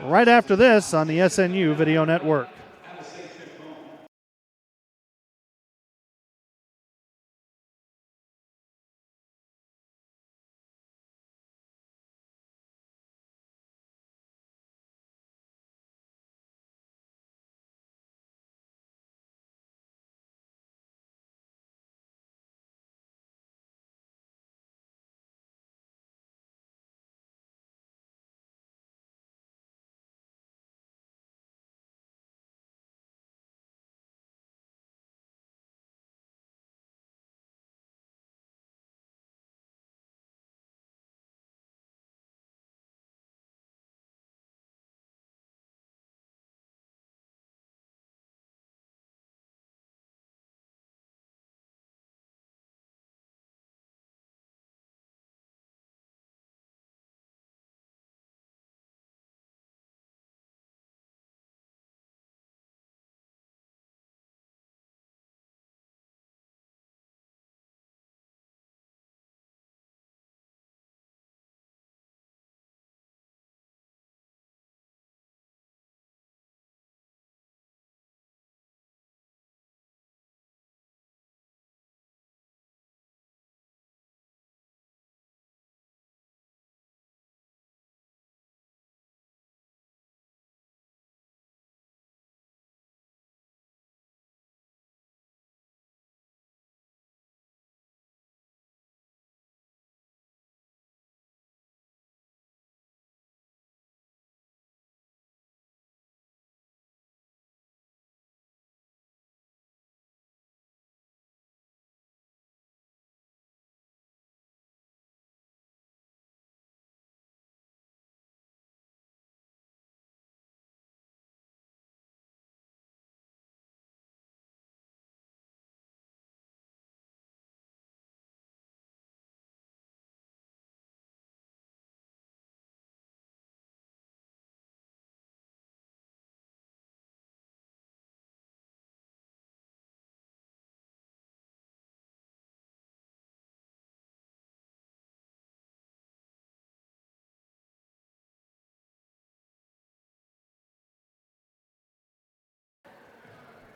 right after this on the SNU Video Network.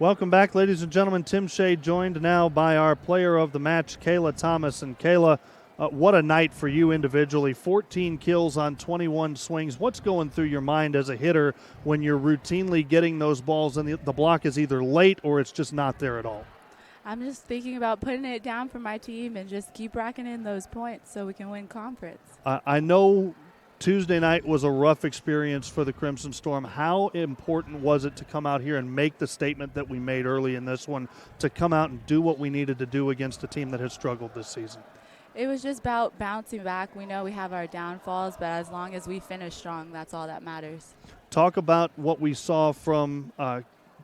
Welcome back, ladies and gentlemen. Tim Shea joined now by our player of the match, Kayla Thomas. And Kayla, what a night for you individually. 14 kills on 21 swings. What's going through your mind as a hitter when you're routinely getting those balls and the block is either late or it's just not there at all? I'm just thinking about putting it down for my team and just keep racking in those points so we can win conference. I know Tuesday night was a rough experience for the Crimson Storm. How important was it to come out here and make the statement that we made early in this one, to come out and do what we needed to do against a team that has struggled this season? It was just about bouncing back. We know we have our downfalls, but as long as we finish strong, that's all that matters. Talk about what we saw from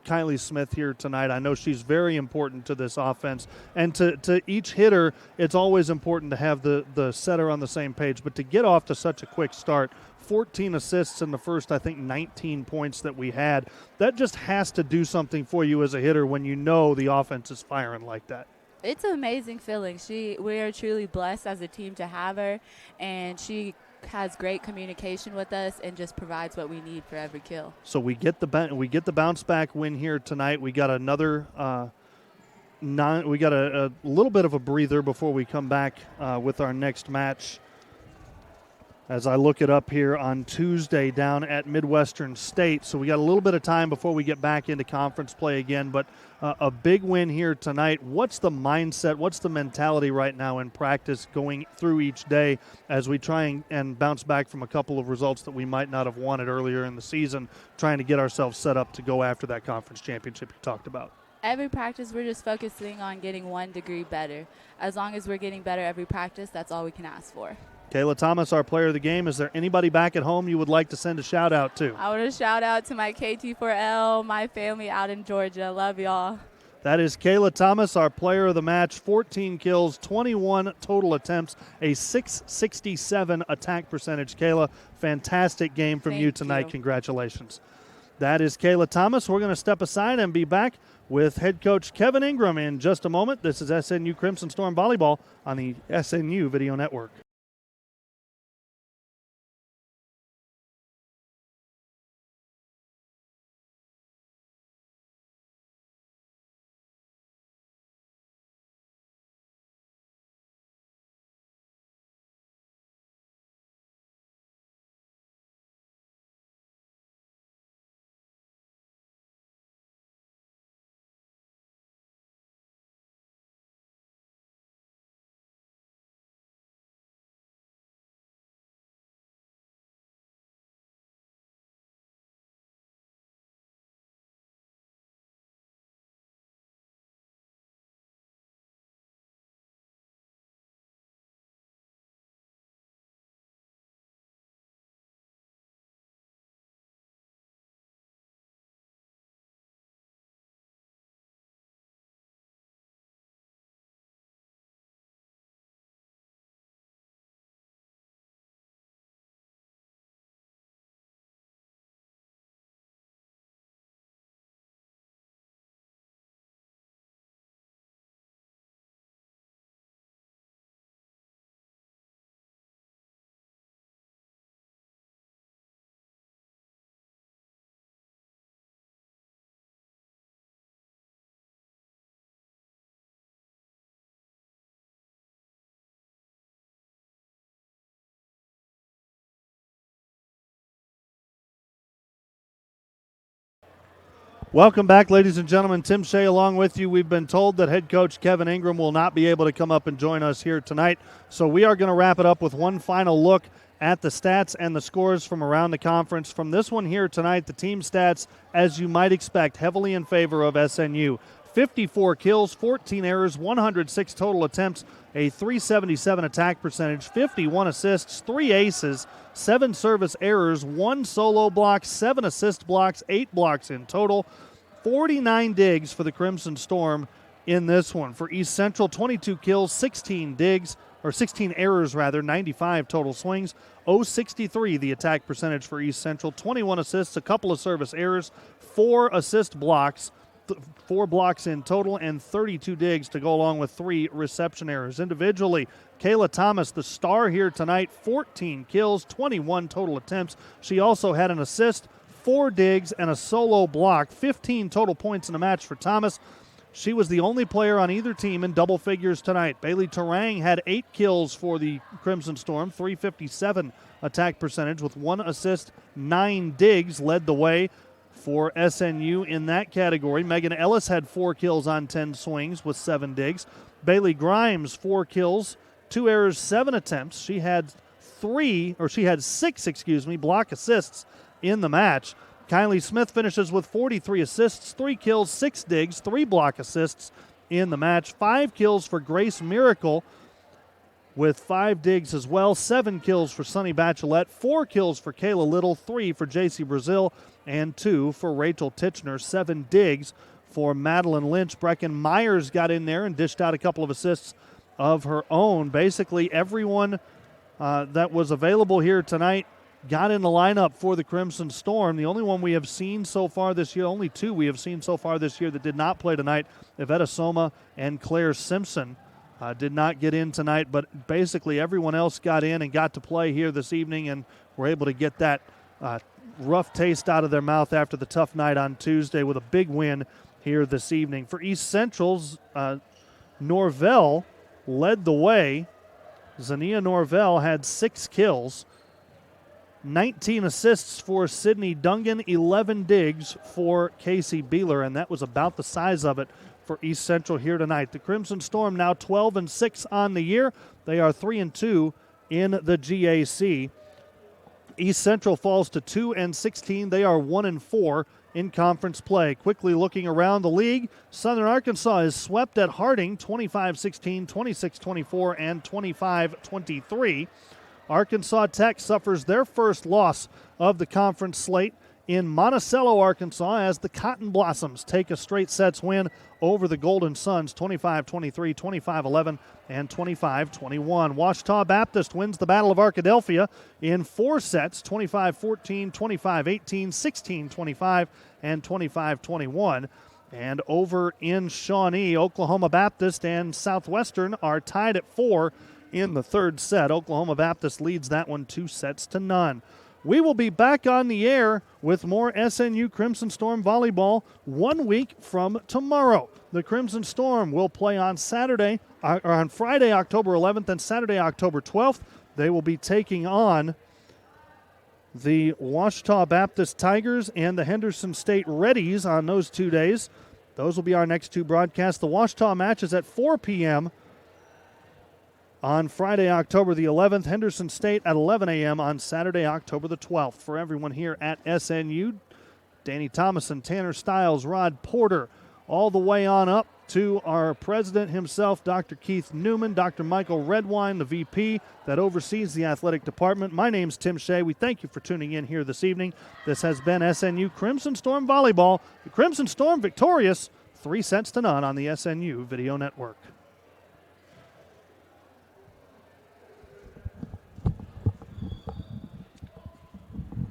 Kylie Smith here tonight. I know she's very important to this offense. And to each hitter, it's always important to have the setter on the same page. But to get off to such a quick start, 14 assists in the first, I think, 19 points that we had, that just has to do something for you as a hitter when you know the offense is firing like that. It's an amazing feeling. We are truly blessed as a team to have her, and she has great communication with us and just provides what we need for every kill. So we get the bounce back win here tonight. We got another we got a little bit of a breather before we come back with our next match. As I look it up here on Tuesday down at Midwestern State. So we got a little bit of time before we get back into conference play again, but a big win here tonight. What's the mindset, what's the mentality right now in practice going through each day as we try and bounce back from a couple of results that we might not have wanted earlier in the season, trying to get ourselves set up to go after that conference championship you talked about? Every practice, we're just focusing on getting 1 degree better. As long as we're getting better every practice, that's all we can ask for. Kayla Thomas, our player of the game. Is there anybody back at home you would like to send a shout-out to? I want to shout out to my KT4L, my family out in Georgia. Love y'all. That is Kayla Thomas, our player of the match. 14 kills, 21 total attempts, a .667 attack percentage. Kayla, fantastic game from you tonight. Congratulations. That is Kayla Thomas. We're going to step aside and be back with head coach Kevin Ingram in just a moment. This is SNU Crimson Storm Volleyball on the SNU Video Network. Welcome back, ladies and gentlemen. Tim Shea along with you. We've been told that head coach Kevin Ingram will not be able to come up and join us here tonight, so we are going to wrap it up with one final look at the stats and the scores from around the conference. From this one here tonight, the team stats, as you might expect, heavily in favor of SNU. 54 kills, 14 errors, 106 total attempts, a .377 attack percentage, 51 assists, 3 aces, 7 service errors, 1 solo block, 7 assist blocks, 8 blocks in total, 49 digs for the Crimson Storm in this one. For East Central, 22 kills, 16 errors, 95 total swings, .063 the attack percentage for East Central, 21 assists, a couple of service errors, 4 assist blocks, 4 blocks in total, and 32 digs to go along with 3 reception errors. Individually, Kayla Thomas, the star here tonight, 14 kills, 21 total attempts. She also had an assist, 4 digs, and a solo block. 15 total points in the match for Thomas. She was the only player on either team in double figures tonight. Bailey Terang had 8 kills for the Crimson Storm, 357 attack percentage with 1 assist, 9 digs, led the way for SNU in that category. Megan Ellis had 4 kills on 10 swings with 7 digs. Bailey Grimes, 4 kills, 2 errors, 7 attempts. She had 6 block assists in the match. Kylie Smith finishes with 43 assists, 3 kills, 6 digs, 3 block assists in the match. 5 kills for Grace Miracle with 5 digs as well. 7 kills for Sunny Bachelet, 4 kills for Kayla Little, 3 for JC Brazil, and 2 for Rachel Titchener. 7 digs for Madeline Lynch. Brecken Myers got in there and dished out a couple of assists of her own. Basically, everyone that was available here tonight got in the lineup for the Crimson Storm. The only one we have seen so far this year, only 2 we have seen so far this year that did not play tonight, Iveta Soma and Claire Simpson did not get in tonight, but basically everyone else got in and got to play here this evening and were able to get that rough taste out of their mouth after the tough night on Tuesday with a big win here this evening. For East Central's, Norvell led the way. Zania Norvell had 6 kills, 19 assists for Sydney Dungan, 11 digs for Casey Beeler, and that was about the size of it for East Central here tonight. The Crimson Storm now 12-6 on the year. They are 3-2 in the GAC. East Central falls to 2-16. They are 1-4 in conference play. Quickly looking around the league, Southern Arkansas is swept at Harding 25-16, 26-24, and 25-23. Arkansas Tech suffers their first loss of the conference slate in Monticello, Arkansas, as the Cotton Blossoms take a straight sets win over the Golden Suns, 25-23, 25-11, and 25-21. Ouachita Baptist wins the Battle of Arkadelphia in 4 sets, 25-14, 25-18, 16-25, and 25-21. And over in Shawnee, Oklahoma Baptist and Southwestern are tied at 4 in the 3rd set. Oklahoma Baptist leads that one 2-0. We will be back on the air with more SNU Crimson Storm volleyball 1 week from tomorrow. The Crimson Storm will play on Friday, October 11th, and Saturday, October 12th. They will be taking on the Ouachita Baptist Tigers and the Henderson State Reddies on those 2 days. Those will be our next 2 broadcasts. The Ouachita match is at 4 p.m. on Friday, October the 11th. Henderson State at 11 a.m. on Saturday, October the 12th. For everyone here at SNU, Danny Thomas and Tanner Stiles, Rod Porter, all the way on up to our president himself, Dr. Keith Newman, Dr. Michael Redwine, the VP that oversees the athletic department. My name's Tim Shea. We thank you for tuning in here this evening. This has been SNU Crimson Storm Volleyball. The Crimson Storm victorious 3-0 on the SNU Video Network.